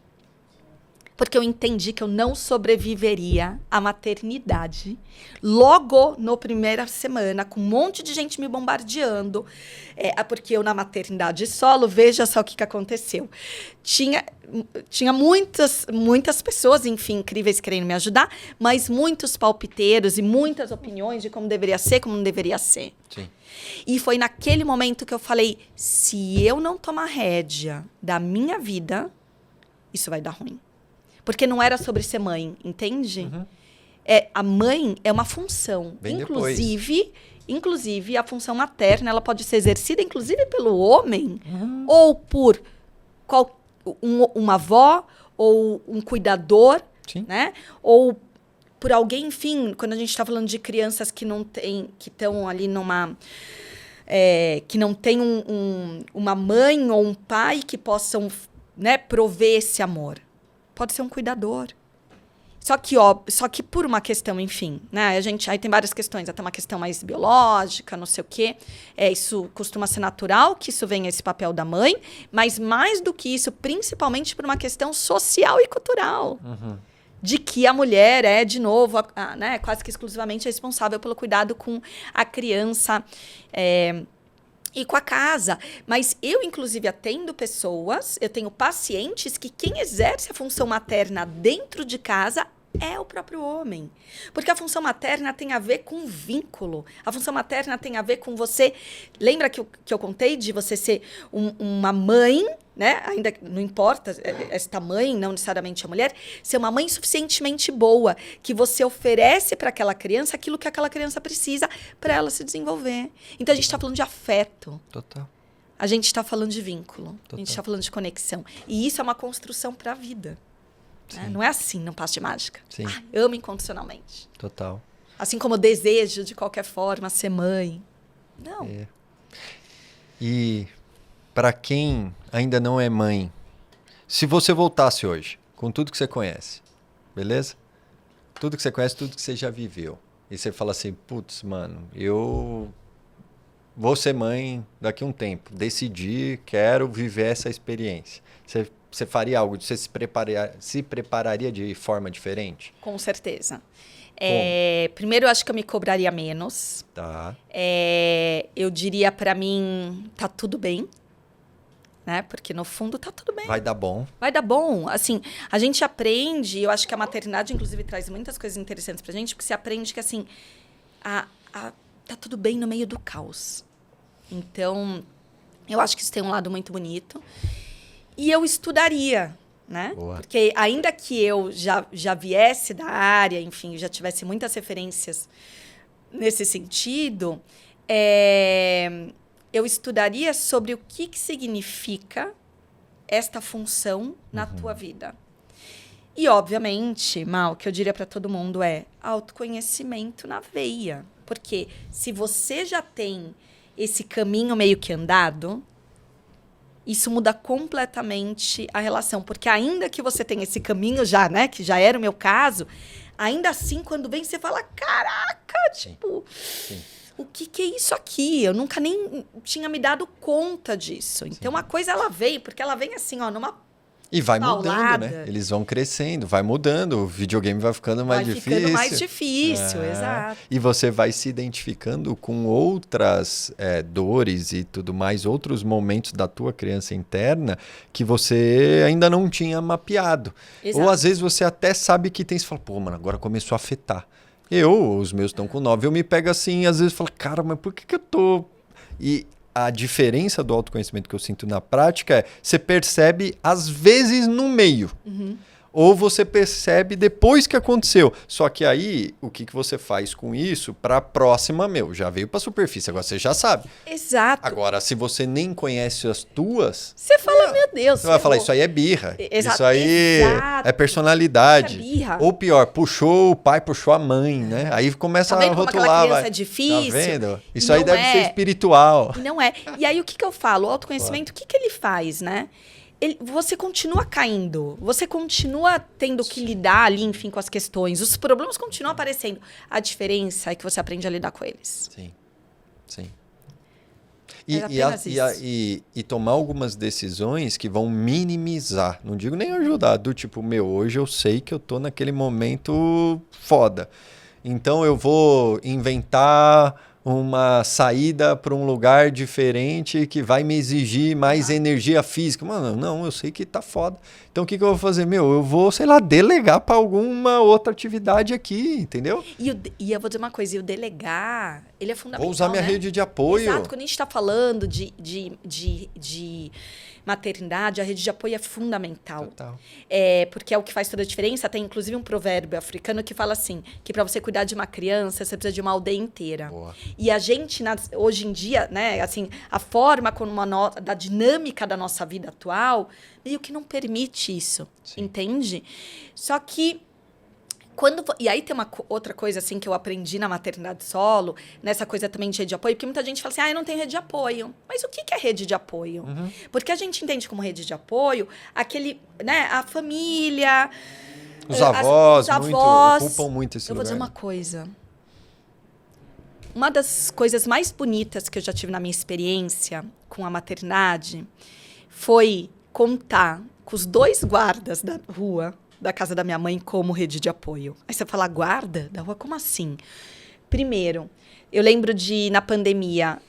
Porque eu entendi que eu não sobreviveria à maternidade logo na primeira semana, com um monte de gente me bombardeando. Porque eu, na maternidade solo, veja só o que aconteceu. Tinha muitas pessoas, enfim, incríveis querendo me ajudar, mas muitos palpiteiros e muitas opiniões de como deveria ser, como não deveria ser. Sim. E foi naquele momento que eu falei, se eu não tomar rédea da minha vida, isso vai dar ruim. Porque não era sobre ser mãe, entende? Uhum. A mãe é uma função. Bem Inclusive, a função materna, ela pode ser exercida, inclusive, pelo homem, ou por uma avó, ou um cuidador, Sim. né? Ou por alguém, enfim, quando a gente está falando de crianças que não tem, que estão ali numa... que não tem uma mãe ou um pai que possam, né, prover esse amor. Pode ser um cuidador. Só que por uma questão, enfim, né? Aí tem várias questões, até uma questão mais biológica, não sei o quê. Isso costuma ser natural, que isso venha esse papel da mãe, mas mais do que isso, principalmente por uma questão social e cultural. Uhum. De que a mulher é, de novo, né, quase que exclusivamente responsável pelo cuidado com a criança e com a casa. Mas eu, inclusive, atendo pessoas, eu tenho pacientes que quem exerce a função materna dentro de casa é o próprio homem. Porque a função materna tem a ver com vínculo. A função materna tem a ver com você... Lembra que eu contei de você ser uma mãe, né? Ainda não importa esta mãe, não necessariamente a mulher, ser uma mãe suficientemente boa, que você oferece para aquela criança aquilo que aquela criança precisa para ela se desenvolver. Então, a gente está falando de afeto. Total. A gente está falando de vínculo. Total. A gente está falando de conexão. E isso é uma construção para a vida. Né? Não é assim, não passo de mágica. Sim. Amo incondicionalmente. Total. Assim como eu desejo, de qualquer forma, ser mãe. Não. E para quem ainda não é mãe, se você voltasse hoje, com tudo que você conhece, beleza? Tudo que você conhece, tudo que você já viveu. E você fala assim, putz, mano, eu vou ser mãe daqui a um tempo. Decidi, quero viver essa experiência. Você faria algo? Você se prepararia de forma diferente? Com certeza. Primeiro, eu acho que eu me cobraria menos. Tá. Eu diria pra mim, tá tudo bem. Né? Porque no fundo tá tudo bem. Vai dar bom. Vai dar bom. Assim, a gente aprende, eu acho que a maternidade, inclusive, traz muitas coisas interessantes pra gente, porque você aprende que, assim, tá tudo bem no meio do caos. Então, eu acho que isso tem um lado muito bonito. E eu estudaria, né? Boa. Porque ainda que eu já viesse da área, enfim, já tivesse muitas referências nesse sentido, eu estudaria sobre o que significa esta função na tua vida. E, obviamente, Mal, o que eu diria para todo mundo é autoconhecimento na veia. Porque se você já tem esse caminho meio que andado, isso muda completamente a relação. Porque ainda que você tenha esse caminho já, né? Que já era o meu caso, ainda assim, quando vem, você fala, caraca, tipo... Sim. O que é isso aqui? Eu nunca nem tinha me dado conta disso. Então, a coisa, ela veio, porque ela vem assim, ó, numa E vai paulada. mudando, né? Eles vão crescendo, vai mudando, o videogame vai ficando mais difícil. Vai ficando mais difícil, exato. E você vai se identificando com outras dores e tudo mais, outros momentos da tua criança interna que você ainda não tinha mapeado. Exato. Ou às vezes você até sabe que tem, você fala, pô, mano, agora começou a afetar. Os meus estão com 9, eu me pego assim, às vezes falo, cara, mas por que eu tô... E a diferença do autoconhecimento que eu sinto na prática é, você percebe às vezes no meio. Ou você percebe depois que aconteceu. Só que aí, o que você faz com isso para a próxima, já veio para a superfície, agora você já sabe. Exato. Agora, se você nem conhece as tuas... Você fala, meu Deus. Você vai falar, isso aí é birra. Exato. Isso aí é personalidade. Isso é birra. Ou pior, puxou o pai, puxou a mãe, né? Aí começa a rotular. Criança é difícil. Tá vendo? Isso aí deve ser espiritual. Não é. E aí, o que eu falo? O autoconhecimento, o que ele faz, né? Você continua caindo, você continua tendo que lidar ali, enfim, com as questões. Os problemas continuam aparecendo. A diferença é que você aprende a lidar com eles. Sim, sim. E tomar algumas decisões que vão minimizar, não digo nem ajudar, do tipo, hoje eu sei que eu tô naquele momento foda. Então eu vou inventar uma saída para um lugar diferente que vai me exigir mais energia física. Mano, não, eu sei que tá foda. Então o que eu vou fazer? Eu vou, sei lá, delegar para alguma outra atividade aqui, entendeu? E eu vou dizer uma coisa, o delegar, ele é fundamental, vou usar minha rede de apoio. Exato, quando a gente está falando de maternidade, a rede de apoio é fundamental. Total. Porque é o que faz toda a diferença. Tem, inclusive, um provérbio africano que fala assim, que para você cuidar de uma criança, você precisa de uma aldeia inteira. Boa. E a gente, hoje em dia, né, assim, a forma da dinâmica da nossa vida atual, meio que não permite isso, Sim. Entende? Só que e aí tem outra coisa assim que eu aprendi na maternidade solo, nessa coisa também de rede de apoio, porque muita gente fala assim, eu não tenho rede de apoio. Mas o que é rede de apoio? Porque a gente entende como rede de apoio aquele, né, a família... Os avós ocupam muito esse lugar. Eu vou dizer uma coisa. Uma das coisas mais bonitas que eu já tive na minha experiência com a maternidade foi contar com os 2 guardas da rua, da casa da minha mãe, como rede de apoio. Aí você fala, guarda da rua? Como assim? Primeiro, eu lembro de, na pandemia,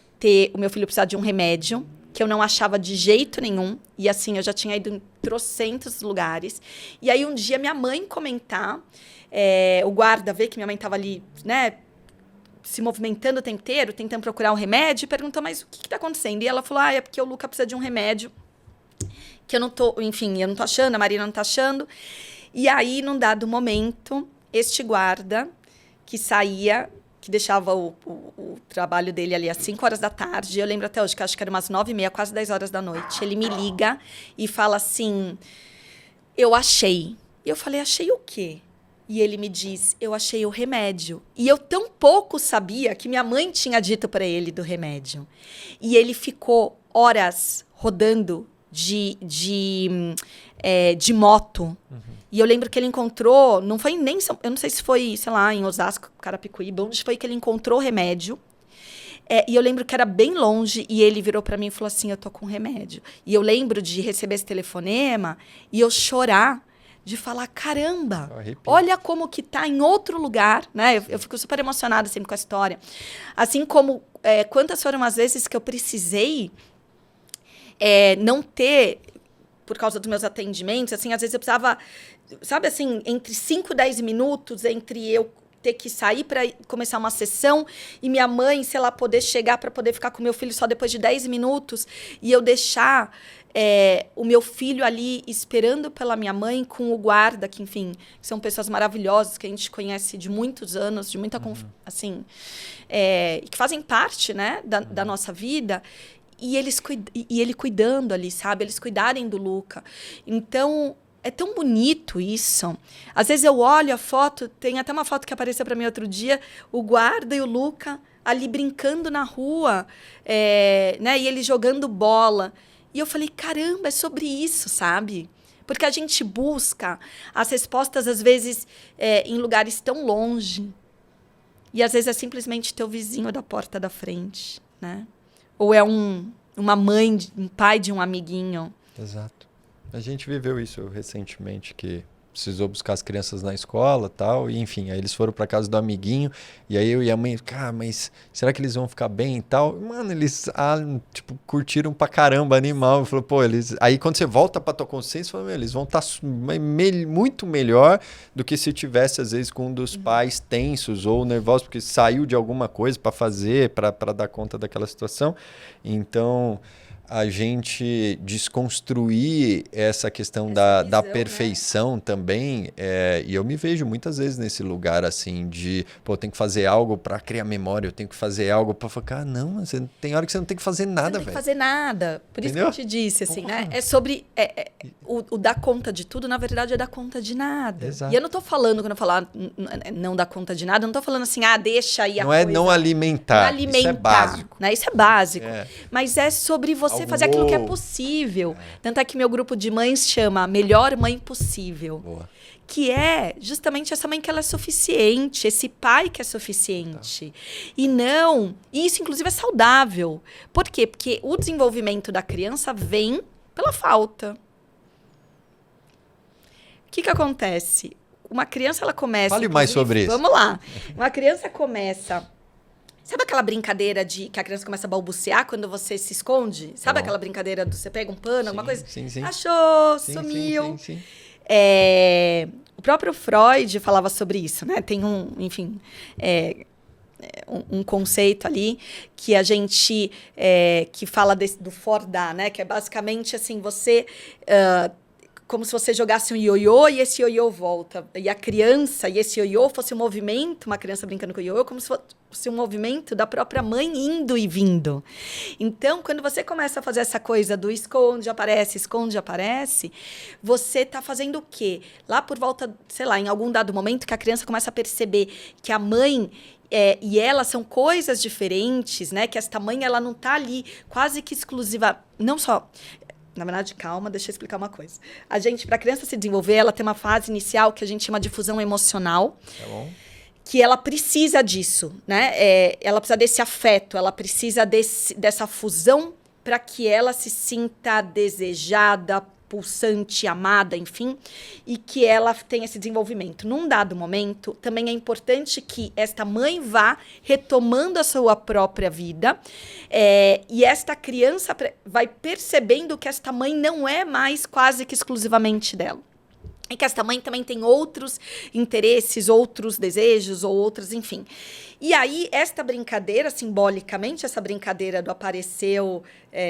o meu filho precisar de um remédio que eu não achava de jeito nenhum. E assim, eu já tinha ido em trocentos lugares. E aí, um dia, minha mãe comentar, o guarda ver que minha mãe estava ali, né, se movimentando o tempo inteiro, tentando procurar um remédio, e perguntou, mas o que está acontecendo? E ela falou, é porque o Luca precisa de um remédio que eu não tô achando, a Marina não tá achando. E aí, num dado momento, este guarda que saía, que deixava o trabalho dele ali às 5 horas da tarde, eu lembro até hoje, que acho que era umas 9h30, quase 10 horas da noite, ele me liga e fala assim, eu achei. E eu falei, achei o quê? E ele me diz, eu achei o remédio. E eu tão pouco sabia que minha mãe tinha dito para ele do remédio. E ele ficou horas rodando de moto. E eu lembro que ele encontrou, não foi nem, eu não sei se foi, sei lá, em Osasco, Carapicuíba, onde foi que ele encontrou o remédio. E eu lembro que era bem longe e ele virou para mim e falou assim, eu tô com remédio. E eu lembro de receber esse telefonema e eu chorar, de falar, caramba, olha como que tá em outro lugar, né? Eu fico super emocionada sempre com a história. Assim como quantas foram as vezes que eu precisei não ter, por causa dos meus atendimentos, assim, às vezes eu precisava, sabe assim, entre 5 e 10 minutos, entre eu ter que sair para começar uma sessão e minha mãe, sei lá, poder chegar para poder ficar com meu filho só depois de 10 minutos e eu deixar o meu filho ali esperando pela minha mãe com o guarda, que, enfim, são pessoas maravilhosas que a gente conhece de muitos anos, de muita assim, que fazem parte, né, da nossa vida. E ele cuidando ali, sabe? Eles cuidarem do Luca. Então, é tão bonito isso. Às vezes eu olho a foto, tem até uma foto que apareceu para mim outro dia, o guarda e o Luca ali brincando na rua, né? E ele jogando bola. E eu falei, caramba, é sobre isso, sabe? Porque a gente busca as respostas, às vezes, em lugares tão longe. E às vezes é simplesmente teu vizinho da porta da frente, né? Ou é uma mãe, um pai de um amiguinho. Exato. A gente viveu isso recentemente, que precisou buscar as crianças na escola e tal, e enfim, aí eles foram para casa do amiguinho, e aí eu e a mãe, cara, mas será que eles vão ficar bem e tal? Mano, eles, tipo, curtiram pra caramba animal. Falou, pô, eles... Aí quando você volta pra tua consciência, fala, eles vão estar muito melhor do que se tivesse, às vezes, com um dos pais tensos ou nervosos, porque saiu de alguma coisa para fazer, para dar conta daquela situação. Então, a gente desconstruir essa questão da perfeição, né? Também, e eu me vejo muitas vezes nesse lugar assim de, pô, tem que fazer algo para criar memória, eu tenho que fazer algo para focar, não, você, tem hora que você não tem que fazer nada, velho. Não tem que fazer nada, por isso que eu te disse, assim, né? É sobre, o dar conta de tudo, na verdade, é dar conta de nada. Exato. E eu não tô falando, quando eu falar não dar conta de nada, eu não tô falando assim, deixa aí a coisa. Não é não alimentar, isso é básico. Né? Isso é básico, mas é sobre você fazer aquilo que é possível. Tanto é que meu grupo de mães chama Melhor Mãe Possível. Boa. Que é justamente essa mãe que ela é suficiente, esse pai que é suficiente. E isso inclusive é saudável. Por quê? Porque o desenvolvimento da criança vem pela falta. O que acontece? Uma criança, ela começa... Fale mais sobre isso. Vamos lá. Uma criança começa... Sabe aquela brincadeira de que a criança começa a balbuciar quando você se esconde? Sabe aquela brincadeira do você pega um pano, alguma coisa? Sim, sim. Achou, sumiu. Sim. O próprio Freud falava sobre isso, né? Tem um conceito ali que a gente que fala do fordar, né? Que é basicamente assim, você como se você jogasse um ioiô e esse ioiô volta. E a criança, e esse ioiô fosse um movimento, uma criança brincando com o ioiô, como se fosse um movimento da própria mãe indo e vindo. Então, quando você começa a fazer essa coisa do esconde, aparece, você está fazendo o quê? Lá por volta, sei lá, em algum dado momento que a criança começa a perceber que a mãe... e elas são coisas diferentes, né? Que esta mãe, ela não está ali quase que exclusiva... Não só... Na verdade, calma, deixa eu explicar uma coisa. Para a criança se desenvolver, ela tem uma fase inicial que a gente chama de fusão emocional. Tá bom. Que ela precisa disso, né? Ela precisa desse afeto, ela precisa dessa fusão para que ela se sinta desejada, pulsante, amada, enfim, e que ela tenha esse desenvolvimento. Num dado momento, também é importante que esta mãe vá retomando a sua própria vida e esta criança vai percebendo que esta mãe não é mais quase que exclusivamente dela. E que esta mãe também tem outros interesses, outros desejos, ou outros, enfim. E aí, esta brincadeira, simbolicamente, essa brincadeira do apareceu,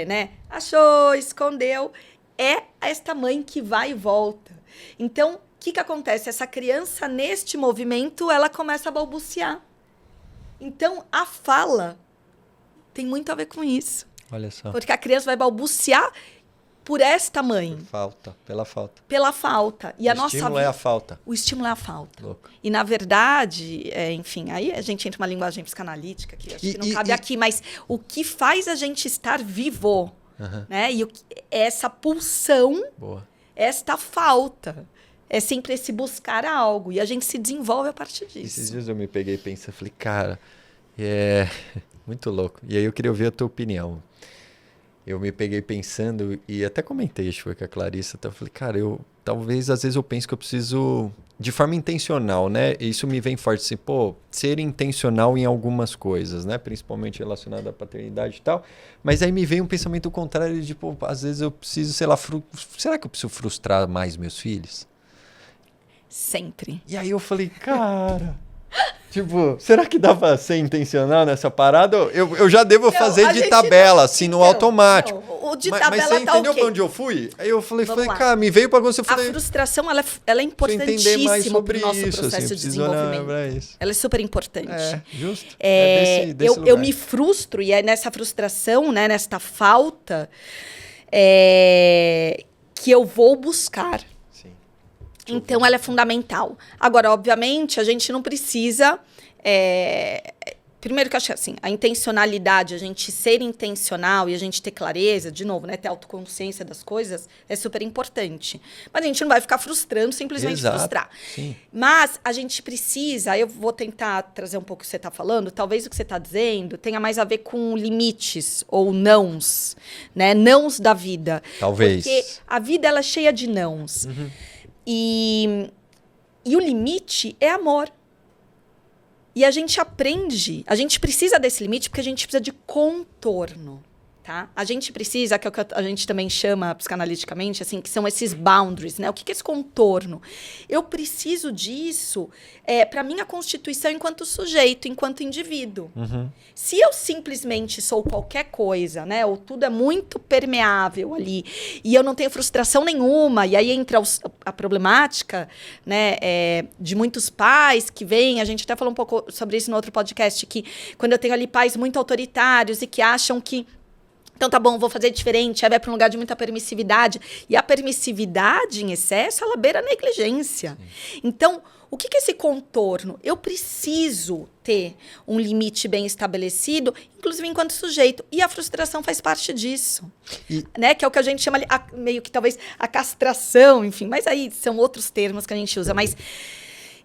né? Achou, escondeu, é esta mãe que vai e volta. Então, o que acontece? Essa criança, neste movimento, ela começa a balbuciar. Então, a fala tem muito a ver com isso. Olha só. Porque a criança vai balbuciar por esta mãe. Pela falta. Pela falta. E O a nossa estímulo é a falta. O estímulo é a falta. Louco. E, na verdade, enfim, aí a gente entra numa linguagem psicanalítica que acho que não cabe aqui, mas o que faz a gente estar vivo, né? E essa pulsão, esta falta, é sempre esse buscar algo. E a gente se desenvolve a partir disso. Esses dias eu me peguei pensando, falei, cara, é muito louco. E aí eu queria ouvir a tua opinião. Eu me peguei pensando, e até comentei, acho que foi com a Clarissa, eu falei, cara, talvez às vezes eu penso que eu preciso, de forma intencional, né? Isso me vem forte, assim, ser intencional em algumas coisas, né? Principalmente relacionado à paternidade e tal. Mas aí me veio um pensamento contrário de, às vezes eu preciso, sei lá, será que eu preciso frustrar mais meus filhos? Sempre. E aí eu falei, cara... Tipo, será que dá pra ser intencional nessa parada? Eu já devo fazer de tabela, assim, no automático. O de tabela mas você tá entendeu ok. pra onde eu fui? Aí eu falei, Vamos lá. cara, me veio pra você. A frustração, ela é importantíssima pro nosso processo de desenvolvimento. Ela é super importante. Justo. Eu me frustro e é nessa frustração, né, nesta falta, que eu vou buscar. Então, ela é fundamental. Agora, obviamente, a gente não precisa... Primeiro que eu acho que assim, a intencionalidade, a gente ser intencional e a gente ter clareza, de novo, né, ter autoconsciência das coisas, é super importante. Mas a gente não vai ficar frustrando, simplesmente frustrar. Sim. Mas a gente precisa, eu vou tentar trazer um pouco o que você está falando, talvez o que você está dizendo tenha mais a ver com limites ou nãos, né? Nãos da vida. Talvez. Porque a vida, ela é cheia de nãos. E o limite é amor. E a gente aprende, a gente precisa desse limite porque a gente precisa de contorno, tá? A gente precisa, que é o que a gente também chama psicanaliticamente, assim, que são esses boundaries, né? O que é esse contorno? Eu preciso disso para minha constituição enquanto sujeito, enquanto indivíduo. Se eu simplesmente sou qualquer coisa, né? Ou tudo é muito permeável ali, e eu não tenho frustração nenhuma, e aí entra a problemática, né, de muitos pais que vêm, a gente até falou um pouco sobre isso no outro podcast, que quando eu tenho ali pais muito autoritários e que acham que então tá bom, vou fazer diferente, aí vai para um lugar de muita permissividade. E a permissividade em excesso, ela beira a negligência. Então, o que é esse contorno? Eu preciso ter um limite bem estabelecido, inclusive enquanto sujeito. E a frustração faz parte disso. Né? Que é o que a gente chama ali, meio que talvez a castração, enfim. Mas aí são outros termos que a gente usa. Mas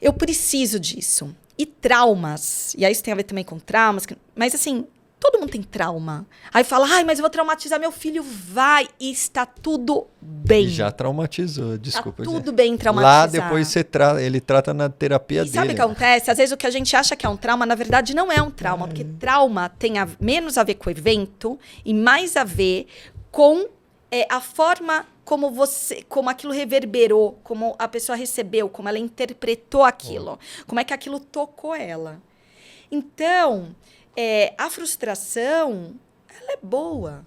eu preciso disso. E traumas, e aí isso tem a ver também com traumas, mas assim... Todo mundo tem trauma. Aí fala, mas eu vou traumatizar meu filho. Vai, e está tudo bem. Já traumatizou, desculpa. Está tudo bem traumatizar. Lá depois ele trata na terapia dele. Sabe o que acontece? Às vezes o que a gente acha que é um trauma, na verdade não é um trauma. Porque trauma tem menos a ver com o evento e mais a ver com a forma como aquilo reverberou, como a pessoa recebeu, como ela interpretou aquilo. Como é que aquilo tocou ela. Então... a frustração, ela é boa.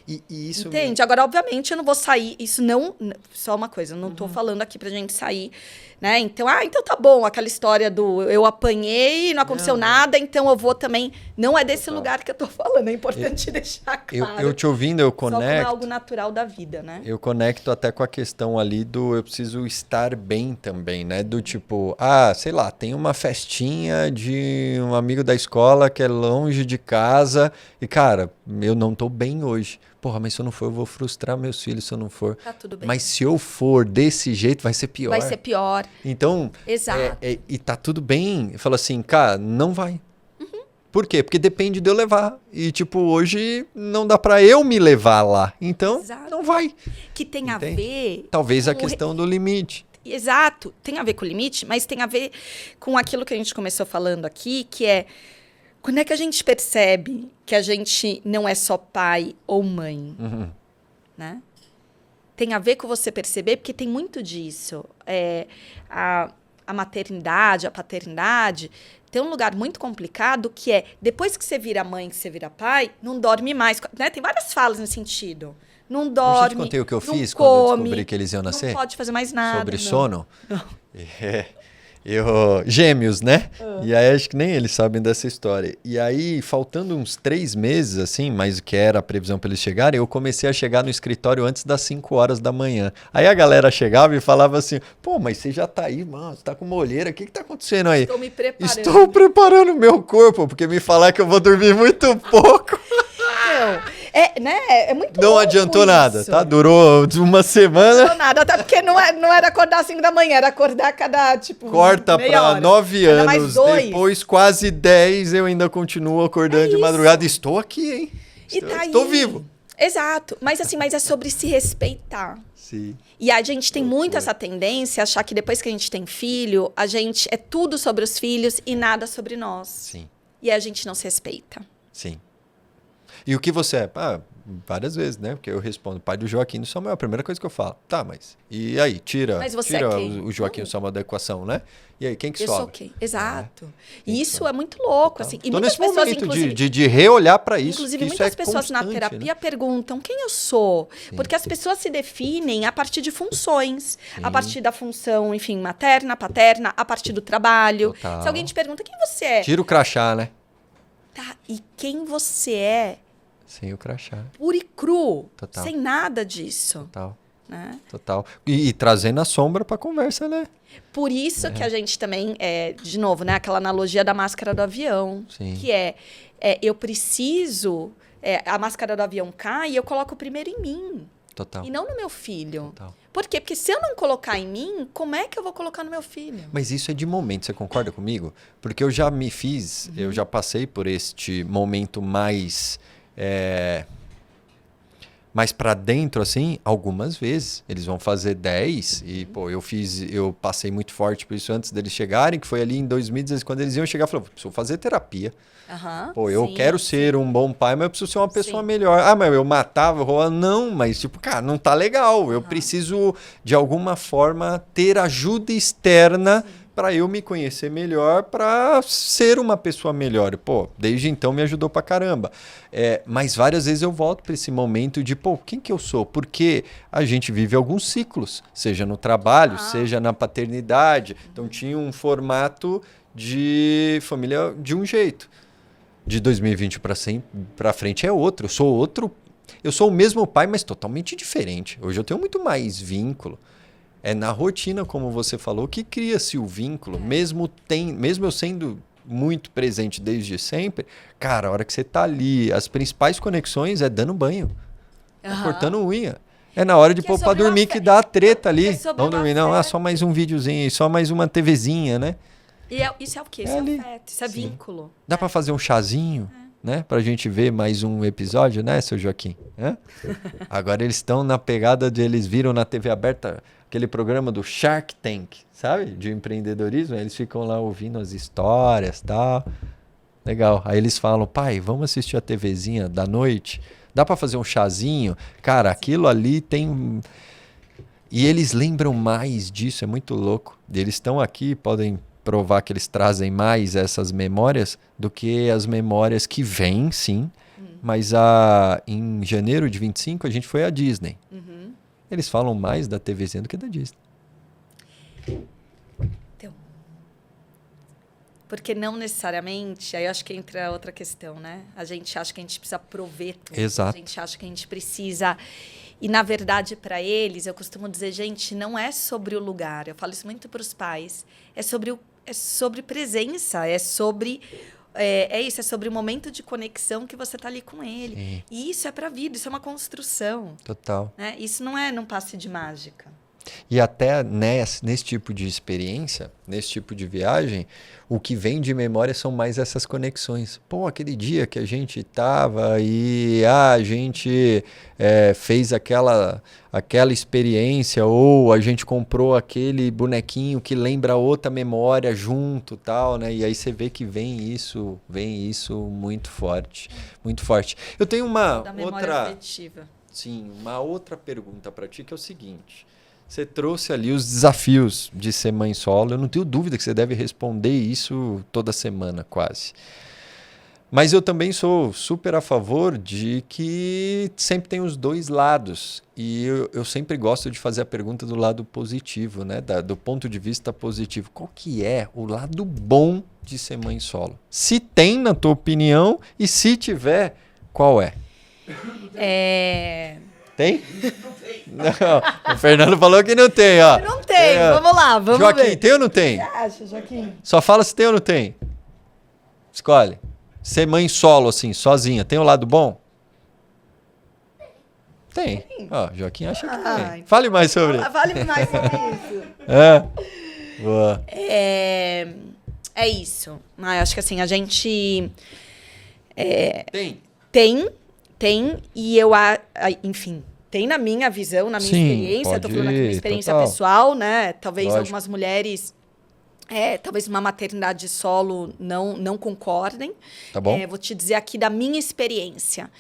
E isso entende? Agora, obviamente, eu não vou sair... Isso não... Só uma coisa, eu não estou falando aqui pra gente sair, né? Então, então tá bom, aquela história do eu apanhei, não aconteceu nada, então eu vou também... Não é desse lugar que eu tô falando, é importante deixar claro. Eu te ouvindo, eu conecto... Só como é algo natural da vida, né? Eu conecto até com a questão ali do eu preciso estar bem também, né? Do tipo, sei lá, tem uma festinha de um amigo da escola que é longe de casa e, cara, eu não tô bem hoje. Porra, mas se eu não for, eu vou frustrar meus filhos se eu não for. Tá tudo bem. Mas se eu for desse jeito, vai ser pior. Vai ser pior. Então, exato. E tá tudo bem. Fala assim, cara, não vai. Por quê? Porque depende de eu levar. E, tipo, hoje não dá pra eu me levar lá. Então, não vai. Que tem a ver... Talvez a questão do limite. Exato. Tem a ver com o limite, mas tem a ver com aquilo que a gente começou falando aqui, que é... Quando é que a gente percebe que a gente não é só pai ou mãe? Né? Tem a ver com você perceber, porque tem muito disso. A maternidade, a paternidade, tem um lugar muito complicado que é, depois que você vira mãe, que você vira pai, não dorme mais. Né? Tem várias falas nesse sentido. Não dorme, eu te contei o que eu fiz come, quando eu descobri que eles iam nascer? Não pode fazer mais nada. Sobre sono? Não. Gêmeos, né? E aí acho que nem eles sabem dessa história. E aí, faltando uns 3 meses, assim, mas que era a previsão para eles chegarem, eu comecei a chegar no escritório antes das 5 horas da manhã. Aí a galera chegava e falava assim, pô, mas você já tá aí, mano, você tá com uma olheira, o que tá acontecendo aí? Estou me preparando. Estou preparando o meu corpo, porque me falar que eu vou dormir muito pouco. É muito Não louco adiantou isso. nada, tá? Durou uma semana. Não nada, até porque não era acordar às 5 da manhã, era acordar cada, tipo, Corta meia pra hora. 9 Ainda mais anos, 2. depois quase 10, eu ainda continuo acordando de madrugada. Estou aqui, hein? E tá Estou aí. vivo. Exato. Mas assim, mas é sobre se respeitar. Sim. E a gente tem muito essa tendência a achar que depois que a gente tem filho, a gente é tudo sobre os filhos e nada sobre nós. Sim, E a gente não se respeita. sim. E o que você é? Várias vezes, né? Porque eu respondo, pai do Joaquim do Samuel, a primeira coisa que eu falo. Tá, mas e aí? Tira, Mas você tira é quem? o Joaquim do Samuel da equação, né? E aí, quem que Eu sobra? sou quem? Exato. Quem E que isso sobra? é muito louco, assim. E Tô muitas nesse pessoas, momento inclusive... de reolhar para isso. Inclusive, Isso muitas é pessoas na constante, terapia né? perguntam quem eu sou. Porque as pessoas se definem a partir de funções. A partir da função, enfim, materna, paterna, a partir do trabalho. Total. Se alguém te pergunta quem você é, Tira o crachá, né? tá, e quem você é, Sem o crachá. puro e cru, Total. sem nada disso. Total. Né? Total. E trazendo a sombra pra conversa, né? Por isso que a gente também, de novo, né, aquela analogia da máscara do avião. Sim. Que eu preciso, a máscara do avião cai e eu coloco primeiro em mim. Total. E não no meu filho. Total. Por quê? Porque se eu não colocar em mim, como é que eu vou colocar no meu filho? Mas isso é de momento, você concorda comigo? Porque eu já me fiz, eu já passei por este momento mais para dentro, assim, algumas vezes. Eles vão fazer 10 e, pô, eu passei muito forte por isso antes deles chegarem, que foi ali em 2016, quando eles iam chegar, eu falei, preciso fazer terapia. Pô, eu quero ser um bom pai, mas eu preciso ser uma pessoa melhor. Ah, mas eu matava, eu roubava. Não, mas tipo, cara, não tá legal. Eu preciso, de alguma forma, ter ajuda externa para eu me conhecer melhor, para ser uma pessoa melhor. Pô, desde então me ajudou pra caramba. Mas várias vezes eu volto para esse momento de, pô, quem que eu sou? Porque a gente vive alguns ciclos, seja no trabalho, seja na paternidade. Então tinha um formato de família de um jeito. De 2020 para frente é outro. Eu sou outro. Eu sou o mesmo pai, mas totalmente diferente. Hoje eu tenho muito mais vínculo. É na rotina, como você falou, que cria-se o vínculo. Mesmo eu sendo muito presente desde sempre, cara, a hora que você tá ali, as principais conexões é dando banho. É cortando unha. É na hora de pôr pra dormir que dá a treta ali. Vamos dormir, não, só mais um videozinho, só mais uma TVzinha, né? E isso é o quê? Isso é afeto, isso é vínculo. Dá pra fazer um chazinho, né? Pra gente ver mais um episódio, né, seu Joaquim? Agora eles estão na pegada eles viram na TV aberta aquele programa do Shark Tank, sabe? De empreendedorismo. Eles ficam lá ouvindo as histórias e tal. Legal. Aí eles falam, pai, vamos assistir a TVzinha da noite? Dá pra fazer um chazinho? Cara, aquilo ali tem... E eles lembram mais disso, é muito louco. Eles estão aqui, podem provar que eles trazem mais essas memórias do que as memórias que vêm, sim. Mas em janeiro de 25 a gente foi à Disney. Eles falam mais da TVzinha do que da Disney. Então, porque não necessariamente, aí eu acho que entra outra questão, né? A gente acha que a gente precisa prover tudo. Exato. A gente acha que a gente precisa... E, na verdade, para eles, eu costumo dizer, gente, não é sobre o lugar. Eu falo isso muito para os pais. É sobre presença, é sobre... isso, é sobre o momento de conexão que você está ali com ele. Sim. E isso é para a vida, isso é uma construção. Total. Né? Isso não é num passe de mágica. E até nesse tipo de experiência, nesse tipo de viagem, o que vem de memória são mais essas conexões. Pô, aquele dia que a gente tava e a gente fez aquela experiência, ou a gente comprou aquele bonequinho que lembra outra memória junto, tal, né? E aí você vê que vem isso muito forte, muito forte. Eu tenho uma Da memória outra, afetiva. sim, uma outra pergunta para ti que é o seguinte. Você trouxe ali os desafios de ser mãe solo. Eu não tenho dúvida que você deve responder isso toda semana, quase. Mas eu também sou super a favor de que sempre tem os dois lados. E eu sempre gosto de fazer a pergunta do lado positivo, né? Do ponto de vista positivo. Qual que é o lado bom de ser mãe solo? Se tem, na tua opinião, e se tiver, qual é? Tem? Não, o Fernando falou que não tem, ó. Não tem, vamos lá, vamos Joaquim, ver. tem ou não tem? O que você acha, Joaquim? Só fala se tem ou não tem. Escolhe. Ser mãe solo, assim, sozinha, tem o lado bom? Tem. Ó, Joaquim acha que tem. Fale mais sobre isso. Fale mais sobre isso. Boa. É isso. Eu acho que assim, a gente... Tem. Tem, e enfim, tem na minha visão, na minha experiência, eu tô falando aqui minha experiência pessoal, né? Talvez algumas mulheres, talvez uma maternidade solo não concordem. Tá bom. Vou te dizer aqui da minha experiência.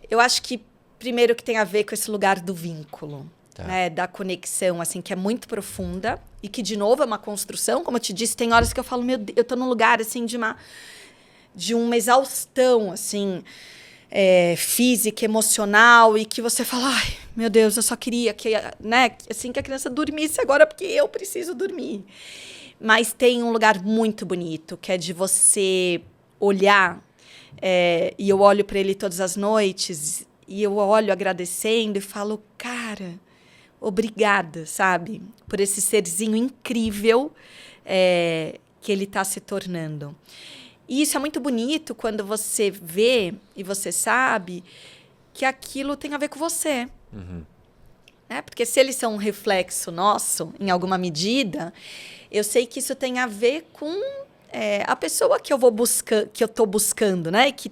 Eu acho que, primeiro, que tem a ver com esse lugar do vínculo, né? Da conexão, assim, que é muito profunda e que, de novo, é uma construção. Como eu te disse, tem horas que eu falo, meu Deus, eu tô num lugar, assim, de uma exaustão, assim, física, emocional, e que você fala, ai, meu Deus, eu só queria que, né, assim, que a criança dormisse agora, porque eu preciso dormir. Mas tem um lugar muito bonito, que é de você olhar, e eu olho para ele todas as noites, e eu olho agradecendo e falo, cara, obrigada, sabe, por esse serzinho incrível que ele está se tornando. E isso é muito bonito quando você vê e você sabe que aquilo tem a ver com você. Uhum. Né? Porque se eles são um reflexo nosso, em alguma medida, eu sei que isso tem a ver com a pessoa que eu estou buscando, né? E que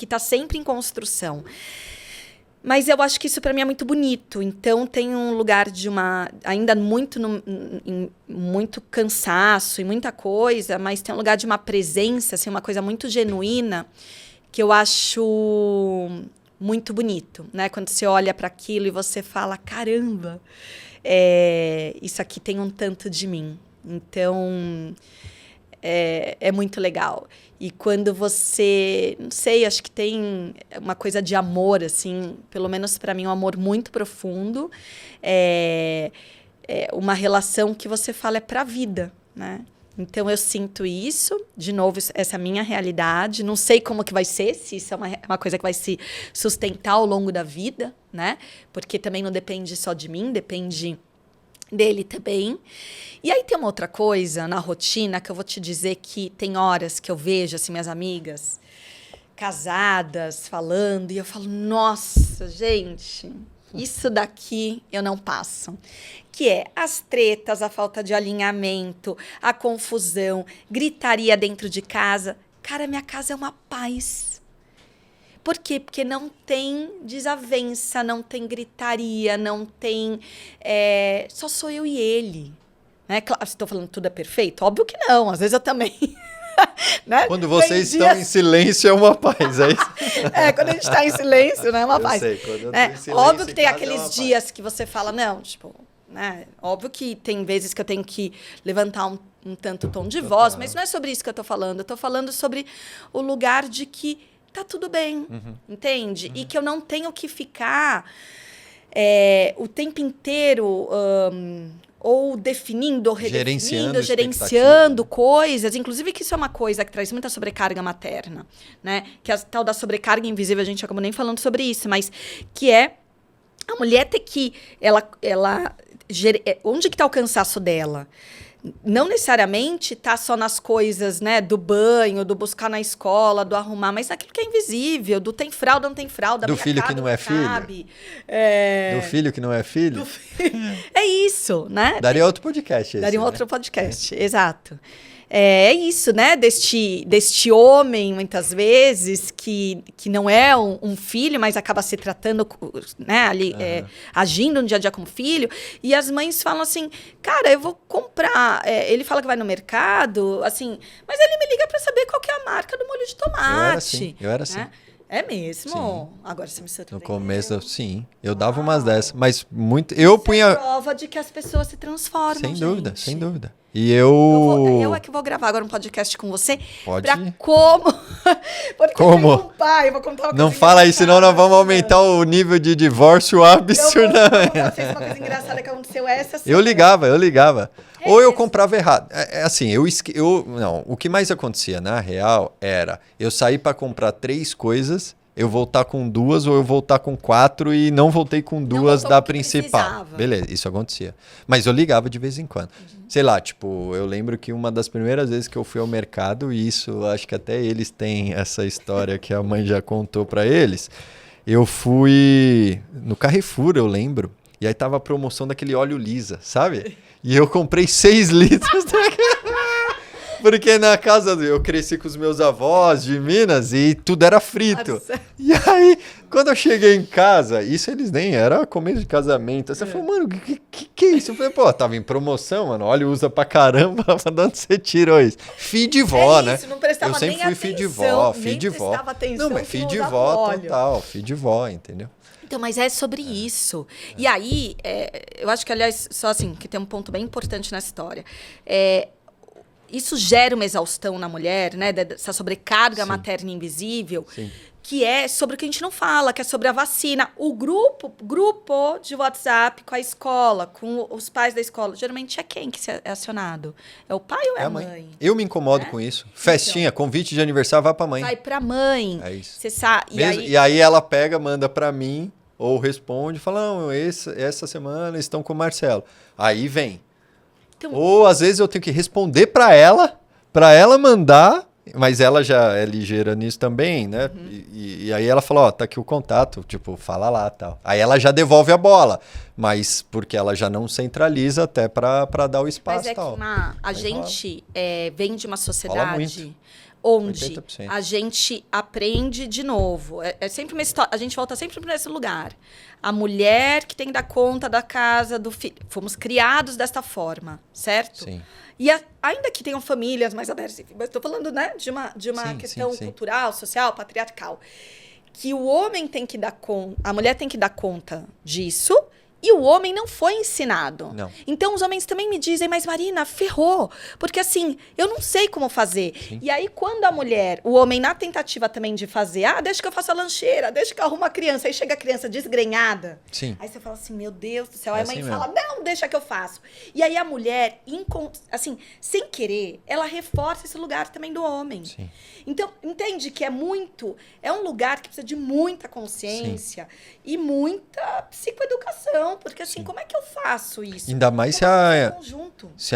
tá sempre em construção. Mas eu acho que isso para mim é muito bonito. Então tem um lugar de ainda muito cansaço e muita coisa, mas tem um lugar de uma presença, assim, uma coisa muito genuína, que eu acho muito bonito, né? Quando você olha para aquilo e você fala, caramba, isso aqui tem um tanto de mim. Então é muito legal. E quando você, não sei, acho que tem uma coisa de amor, assim, pelo menos para mim, um amor muito profundo, uma relação que você fala para a vida, né? Então, eu sinto isso, de novo, essa é a minha realidade, não sei como que vai ser, se isso é uma coisa que vai se sustentar ao longo da vida, né? Porque também não depende só de mim, depende dele também. E aí tem uma outra coisa na rotina que eu vou te dizer que tem horas que eu vejo assim, minhas amigas casadas falando e eu falo, nossa, gente, isso daqui eu não passo. Que é as tretas, a falta de alinhamento, a confusão, gritaria dentro de casa. Cara, minha casa é uma paz. Por quê? Porque não tem desavença, não tem gritaria, não tem... só sou eu e ele. Né? Claro, estou falando tudo é perfeito? Óbvio que não, às vezes eu também... né? Quando vocês estão em silêncio é uma paz, é isso? Quando a gente está em silêncio, não é uma paz. Eu sei, quando eu tô em silêncio, óbvio que tem aqueles é dias que você fala, não, tipo... Né? Óbvio que tem vezes que eu tenho que levantar um tanto tom de voz, mas não é sobre isso que eu estou falando. Eu estou falando sobre o lugar de que tá tudo bem, entende? E que eu não tenho que ficar o tempo inteiro ou definindo, ou redefinindo, gerenciando coisas. Inclusive que isso é uma coisa que traz muita sobrecarga materna, né? Que a tal da sobrecarga invisível, a gente acabou nem falando sobre isso, mas que é a mulher ter que... onde que está o cansaço dela? Não necessariamente está só nas coisas, né, do banho, do buscar na escola, do arrumar, mas naquilo que é invisível, do tem fralda, não tem fralda. Do filho que não é filho. Do filho que não é filho. É isso, né? Daria outro podcast esse, Daria outro podcast, exato. É isso, né? Deste homem, muitas vezes, que não é um filho, mas acaba se tratando, né, ali, agindo no dia a dia como filho. E as mães falam assim, cara, eu vou comprar... ele fala que vai no mercado, assim, mas ele me liga para saber qual que é a marca do molho de tomate. Eu era assim. Né? É mesmo? Sim. Agora você me No surpreendeu. começo, sim. Eu dava umas dessas. Mas muito. Eu punha. É prova de que as pessoas se transformam, Sem dúvida, gente. sem dúvida. E Eu é que vou gravar agora um podcast com você Pode pra ir. como... Porque Como? eu tenho um pai, eu vou contar uma coisa Não fala aí, senão nós vamos aumentar o nível de divórcio Eu vou absurdamente. contar pra vocês uma coisa engraçada que aconteceu essa Eu semana. ligava. É Ou eu mesmo? comprava errado. Assim, não, o que mais acontecia, na real, era eu sair pra comprar 3 coisas, eu voltar com 2 ou eu voltar com 4 e não voltei com 2 voltou da porque principal. precisava. Beleza, isso acontecia. Mas eu ligava de vez em quando. Sei lá, tipo, eu lembro que uma das primeiras vezes que eu fui ao mercado, e isso acho que até eles têm essa história que a mãe já contou pra eles, eu fui no Carrefour, eu lembro, e aí tava a promoção daquele óleo lisa, sabe? E eu comprei 6 litros porque na casa eu cresci com os meus avós de Minas e tudo era frito. Nossa. E aí, quando eu cheguei em casa, isso eles nem era começo de casamento. Aí você falou, mano, que é isso? Eu falei, pô, tava em promoção, mano. Óleo usa pra caramba. De onde você tirou isso? Filho de vó, né? Isso, não prestava Eu sempre nem fui filho de atenção, vó, nem filho de vó. prestava atenção Não, mas que filho não de usava vó óleo. total, filho de vó, entendeu? Então, mas é sobre isso. E aí, eu acho que, aliás, só assim, que tem um ponto bem importante nessa história. Isso gera uma exaustão na mulher, né? Dessa sobrecarga Sim. materna invisível, Sim. que é sobre o que a gente não fala, que é sobre a vacina. O grupo de WhatsApp com a escola, com os pais da escola, geralmente é quem que é acionado? É o pai ou é a mãe? Eu me incomodo Né? com isso. Festinha, convite de aniversário, vai pra mãe. Vai pra mãe. É isso. Você sabe. E aí ela pega, manda pra mim, ou responde, fala, não, essa semana estão com o Marcelo. Aí vem. Então- Ou às vezes eu tenho que responder pra ela mandar, mas ela já é ligeira nisso também, né? E aí ela fala, ó, tá aqui o contato, tipo, fala lá, tal. Aí ela já devolve a bola, mas porque ela já não centraliza até pra dar o espaço, Mas é tal. que a gente vem de uma sociedade muito. onde 80%. a gente aprende de novo. É sempre uma história. A gente volta sempre para esse lugar. A mulher que tem que dar conta da casa, do filho. Fomos criados desta forma, certo? Sim. E ainda que tenham famílias mais abertas, enfim, mas estou falando, né, de uma Sim, questão sim. cultural, social, patriarcal. Que o homem tem que dar conta, a mulher tem que dar conta disso. E o homem não foi ensinado. Não. Então, os homens também me dizem, mas Marina, ferrou. Porque assim, eu não sei como fazer. Sim. E aí, quando a mulher, o homem, na tentativa também de fazer, deixa que eu faça a lancheira, deixa que eu arrumo a criança. Aí chega a criança desgrenhada. Sim. Aí você fala assim, meu Deus do céu. É Aí a mãe assim fala, não, deixa que eu faço. E aí a mulher, assim, sem querer, ela reforça esse lugar também do homem. Sim. Então, entende que é um lugar que precisa de muita consciência e muita psicoeducação, porque assim, como é que eu faço isso? Ainda mais Conjunto. se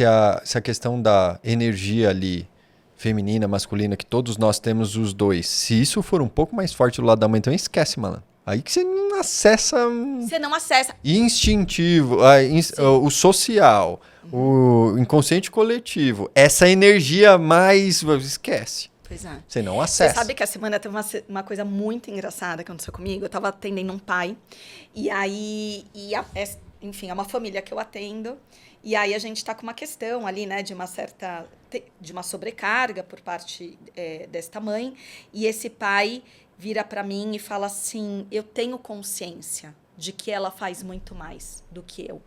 a questão da energia ali, feminina, masculina, que todos nós temos os dois, se isso for um pouco mais forte do lado da mãe, então esquece, mano. Aí que você não acessa Você não acessa. instintivo, o social, o inconsciente coletivo, essa energia mais... Esquece. Pois é. Você não Você acessa. sabe que a semana teve uma coisa muito engraçada que aconteceu comigo. Eu estava atendendo um pai, e aí, enfim, é uma família que eu atendo, e aí a gente está com uma questão ali, né, de uma sobrecarga por parte desta mãe, e esse pai vira para mim e fala assim, eu tenho consciência de que ela faz muito mais do que eu.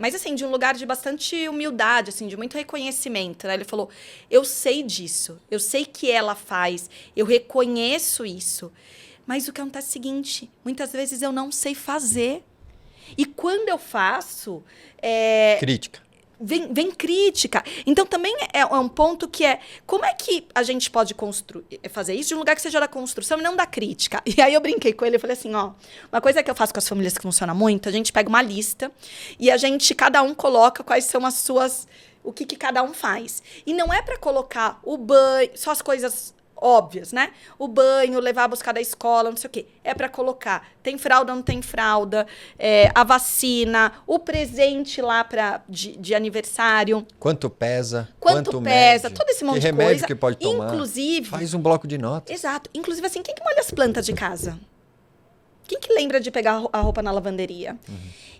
Mas, assim, de um lugar de bastante humildade, assim, de muito reconhecimento, né? Ele falou, eu sei disso, eu sei que ela faz, eu reconheço isso. Mas o que acontece é o seguinte, muitas vezes eu não sei fazer. E quando eu faço... Crítica. Vem crítica. Então, também é um ponto que como é que a gente pode fazer isso de um lugar que seja da construção e não da crítica? E aí eu brinquei com ele e falei assim, ó, uma coisa que eu faço com as famílias que funciona muito, a gente pega uma lista e cada um coloca quais são as suas... O que cada um faz. E não é para colocar o banho, só as coisas óbvias, né? O banho, levar a buscar da escola, não sei o quê. É para colocar, tem fralda ou não tem fralda, a vacina, o presente lá de aniversário. Quanto pesa, Quanto mede, todo esse monte que de remédio coisa. que pode tomar. Inclusive... Faz um bloco de notas. Exato. Inclusive, assim, quem que molha as plantas de casa? Quem que lembra de pegar a roupa na lavanderia?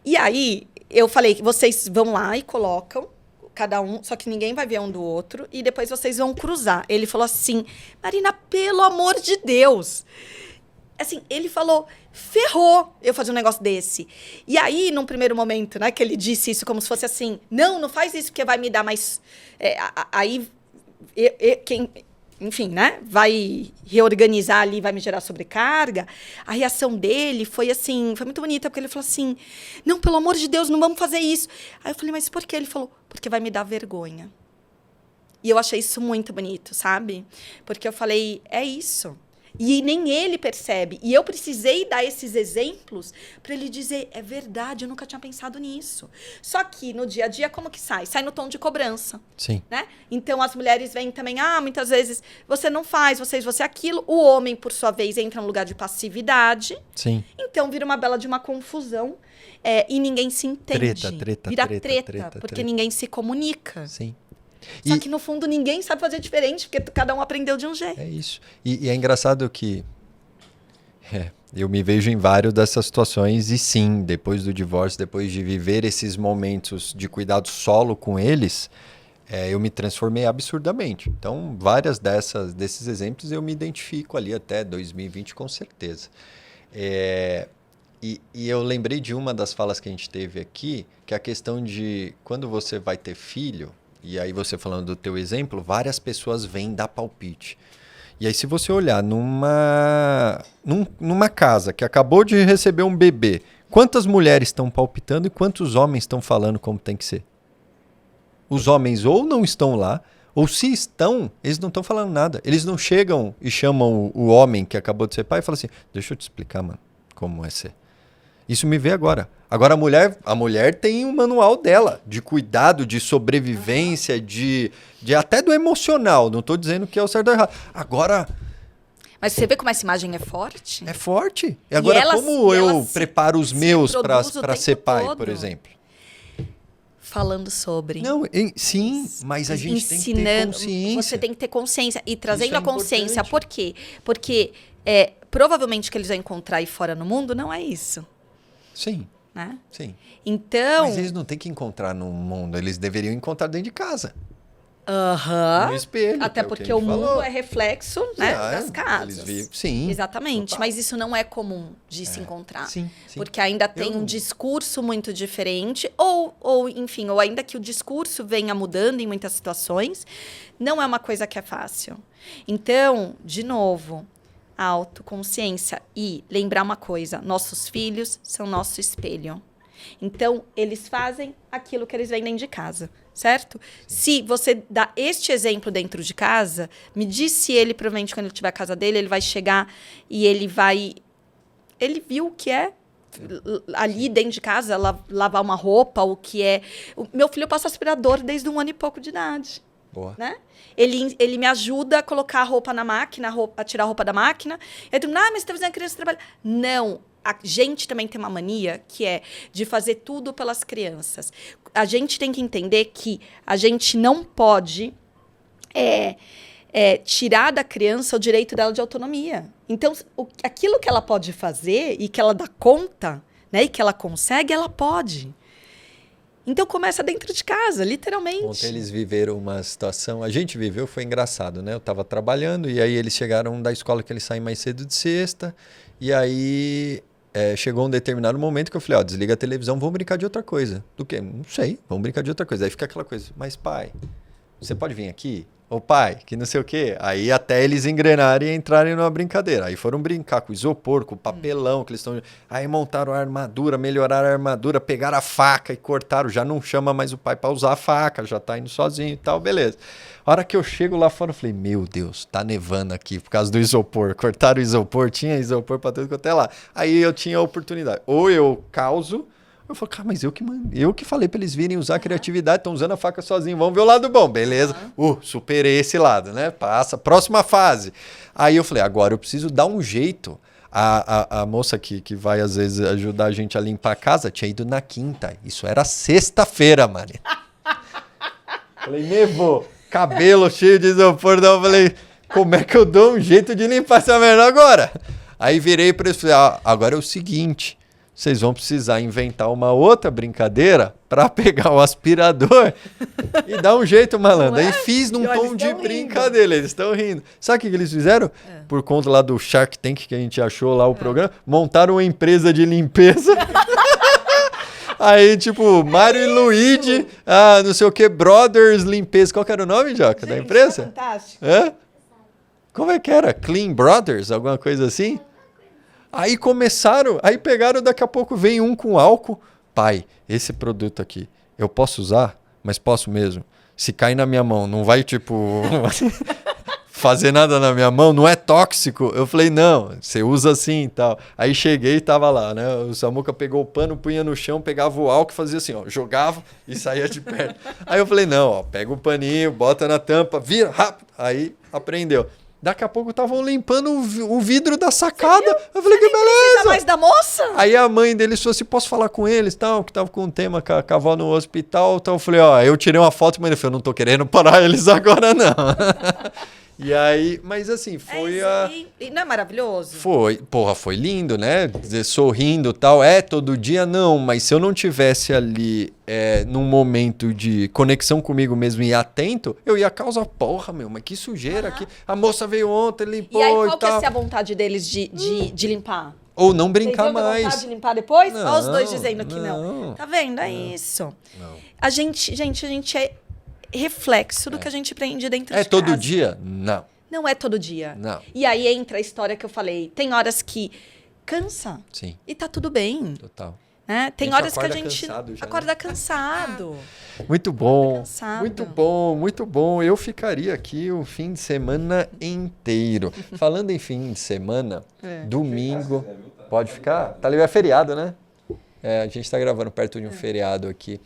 E aí, eu falei que vocês vão lá e colocam cada um, só que ninguém vai ver um do outro, e depois vocês vão cruzar. Ele falou assim, Marina, pelo amor de Deus. Assim, ele falou, ferrou eu fazer um negócio desse. E aí, num primeiro momento, né, que ele disse isso como se fosse assim, não faz isso porque vai me dar mais... aí, quem... Enfim, né? Vai reorganizar ali, vai me gerar sobrecarga. A reação dele foi assim, foi muito bonita, porque ele falou assim, não, pelo amor de Deus, não vamos fazer isso. Aí eu falei, mas por quê? Ele falou, porque vai me dar vergonha. E eu achei isso muito bonito, sabe? Porque eu falei, é isso. E nem ele percebe. E eu precisei dar esses exemplos para ele dizer, é verdade, eu nunca tinha pensado nisso. Só que no dia a dia, como que sai? Sai no tom de cobrança. Sim. Né? Então as mulheres vêm também, muitas vezes você não faz, você aquilo. O homem, por sua vez, entra no lugar de passividade. Sim. Então vira uma bela de uma confusão e ninguém se entende. Vira treta, porque ninguém se comunica. Sim. Só que, no fundo, ninguém sabe fazer diferente, porque cada um aprendeu de um jeito. É isso. E é engraçado que eu me vejo em várias dessas situações e sim, depois do divórcio, depois de viver esses momentos de cuidado solo com eles, eu me transformei absurdamente. Então, várias desses exemplos eu me identifico ali até 2020 com certeza. E eu lembrei de uma das falas que a gente teve aqui, que é a questão de quando você vai ter filho... E aí você falando do teu exemplo, várias pessoas vêm dar palpite. E aí se você olhar numa casa que acabou de receber um bebê, quantas mulheres estão palpitando e quantos homens estão falando como tem que ser? Os homens ou não estão lá, ou se estão, eles não estão falando nada. Eles não chegam e chamam o homem que acabou de ser pai e falam assim, deixa eu te explicar, mano, como é ser. Isso me vê agora. Agora a mulher tem um manual dela, de cuidado, de sobrevivência, de até do emocional. Não estou dizendo que é o certo ou errado. Agora... Mas você vê como essa imagem é forte? É forte. E agora como eu preparo os meus para ser pai, por exemplo? Falando sobre... Não, sim, mas a gente tem que ter consciência. Você tem que ter consciência. E trazendo a consciência, por quê? Porque provavelmente o que eles vão encontrar aí fora no mundo não é isso. Sim. Né? Sim. Então... Mas eles não têm que encontrar no mundo, eles deveriam encontrar dentro de casa. No espelho. Até porque o mundo é reflexo, né, das casas. Eles vivem. Sim. Exatamente. Total. Mas isso não é comum de se encontrar. Sim. Porque ainda tem um discurso muito diferente, ou enfim, ou ainda que o discurso venha mudando em muitas situações, não é uma coisa que é fácil. Então, de novo, autoconsciência e lembrar uma coisa, nossos filhos são nosso espelho. Então, eles fazem aquilo que eles veem dentro de casa, certo? Se você dá este exemplo dentro de casa, me diz se ele, provavelmente, quando ele tiver a casa dele, ele vai chegar e ele vai... Ele viu o que é ali dentro de casa, lavar uma roupa, o que é... Meu filho passa aspirador desde 1 ano e pouco de idade. Boa. Né? Ele me ajuda a colocar a roupa na máquina, a tirar a roupa da máquina. Eu digo, mas você está fazendo a criança trabalhar. Não, a gente também tem uma mania que é de fazer tudo pelas crianças. A gente tem que entender que a gente não pode tirar da criança o direito dela de autonomia. Então, aquilo que ela pode fazer e que ela dá conta, né, e que ela consegue, ela pode. Então começa dentro de casa, literalmente. Ontem eles viveram uma situação, a gente viveu, foi engraçado, né? Eu estava trabalhando e aí eles chegaram da escola que eles saem mais cedo de sexta e aí chegou um determinado momento que eu falei, desliga a televisão, vamos brincar de outra coisa. Do quê? Não sei, vamos brincar de outra coisa. Aí fica aquela coisa, mas pai, você pode vir aqui? Ô pai, que não sei o quê. Aí até eles engrenarem e entrarem numa brincadeira. Aí foram brincar com isopor, com papelão, que eles estão... Aí montaram a armadura, melhoraram a armadura, pegaram a faca e cortaram. Já não chama mais o pai para usar a faca, já tá indo sozinho e tal, beleza. A hora que eu chego lá fora, eu falei, meu Deus, tá nevando aqui por causa do isopor. Cortaram o isopor, tinha isopor para tudo quanto é lá. Aí eu tinha a oportunidade. Ou eu causo... Eu falei, cara, mas eu que falei pra eles virem usar a criatividade, estão usando a faca sozinho, vamos ver o lado bom, beleza? Superei esse lado, né? Passa, próxima fase. Aí eu falei, agora eu preciso dar um jeito. A moça que vai às vezes ajudar a gente a limpar a casa tinha ido na quinta, isso era sexta-feira, Maria. Falei, nevou, cabelo cheio de isopor, então eu falei, como é que eu dou um jeito de limpar essa merda agora? Aí virei pra eles e falei, agora é o seguinte... vocês vão precisar inventar uma outra brincadeira para pegar o aspirador e dar um jeito, malandro. Aí fiz num tom de brincadeira, eles estão rindo. Sabe o que eles fizeram? Por conta lá do Shark Tank que a gente achou lá o programa, montaram uma empresa de limpeza. Aí, tipo, Mário e Luigi, não sei o que, Brothers Limpeza. Qual que era o nome, Joca, da empresa? É fantástico. Como é que era? Clean Brothers? Alguma coisa assim? Aí começaram, aí pegaram, daqui a pouco vem um com álcool. Pai, esse produto aqui, eu posso usar? Mas posso mesmo. Se cair na minha mão, não vai, tipo, fazer nada na minha mão? Não é tóxico? Eu falei, não, você usa assim e tal. Aí cheguei e tava lá, né? O Samuca pegou o pano, punha no chão, pegava o álcool e fazia assim, ó, jogava e saía de perto. Aí eu falei, não, ó, pega o paninho, bota na tampa, vira, rápido. Aí aprendeu. Daqui a pouco estavam limpando o vidro da sacada. Eu falei, que beleza. Precisa mais da moça? Aí a mãe deles falou assim, posso falar com eles, tal, que tava com um tema com a avó no hospital. Então eu falei, ó, eu tirei uma foto, mas ele falou, não tô querendo parar eles agora, não. E aí, mas assim, foi E não é maravilhoso? Foi lindo, né? Dizer, sorrindo e tal. Todo dia não, mas se eu não tivesse ali num momento de conexão comigo mesmo e atento, eu ia causar, mas que sujeira aqui. A moça veio ontem, limpou e aí, e qual que tal. ia ser a vontade deles de limpar? Ou não brincar Vocês iam ter mais. vontade de limpar depois? Não, Olha os dois dizendo que não. Tá vendo? É isso. Não. A gente é reflexo do que a gente aprende dentro de casa. É todo dia? Não. Não é todo dia. Não. E aí entra a história que eu falei. Tem horas que cansa. Sim. E tá tudo bem. Total. Né? Tem A gente horas que a gente cansado já, acorda cansado. Muito bom. Cansado. Muito bom, muito bom. Eu ficaria aqui o fim de semana inteiro. Falando em fim de semana, domingo. Pode ficar? Tá ali, é feriado, né? A gente tá gravando perto de um feriado aqui.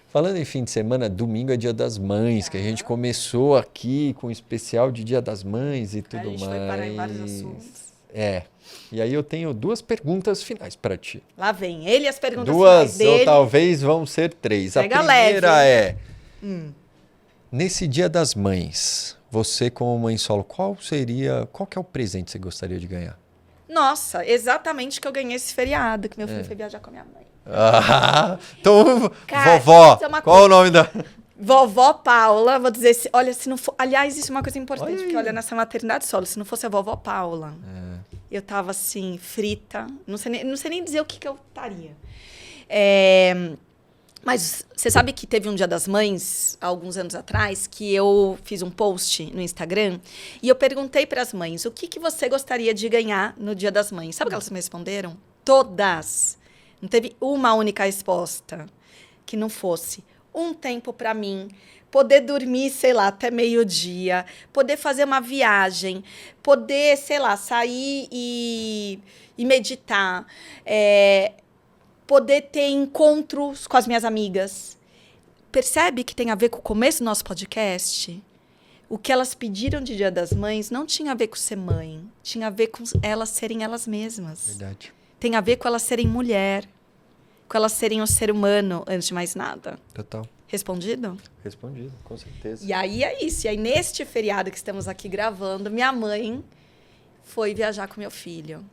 Falando em fim de semana, domingo é Dia das Mães, que a gente começou aqui com o especial de Dia das Mães e tudo mais. A gente foi parar em vários assuntos. E aí eu tenho 2 perguntas finais para ti. Lá vem ele e as perguntas 2 finais dele. ou talvez vão ser 3. Pega A primeira leve. Nesse Dia das Mães, você como mãe solo, qual que é o presente que você gostaria de ganhar? Nossa, exatamente que eu ganhei esse feriado, que meu filho foi viajar com a minha mãe. Então, Cara, vovó, isso é uma qual o nome da... Vovó Paula, vou dizer, olha, se não for... Aliás, isso é uma coisa importante, Olha porque olha, nessa maternidade solo, se não fosse a vovó Paula, eu tava assim, frita, não sei nem dizer o que eu estaria. Mas você sabe que teve um Dia das Mães, há alguns anos atrás, que eu fiz um post no Instagram e eu perguntei para as mães, o que você gostaria de ganhar no Dia das Mães? Sabe o que elas me responderam? Todas. Não teve uma única resposta que não fosse um tempo para mim, poder dormir, sei lá, até meio-dia, poder fazer uma viagem, poder, sei lá, sair e meditar, poder ter encontros com as minhas amigas. Percebe que tem a ver com o começo do nosso podcast? O que elas pediram de Dia das Mães não tinha a ver com ser mãe, tinha a ver com elas serem elas mesmas. Verdade. Tem a ver com elas serem mulher, com elas serem um ser humano, antes de mais nada. Total. Respondido? Respondido, com certeza. E aí é isso. E aí, neste feriado que estamos aqui gravando, minha mãe foi viajar com meu filho.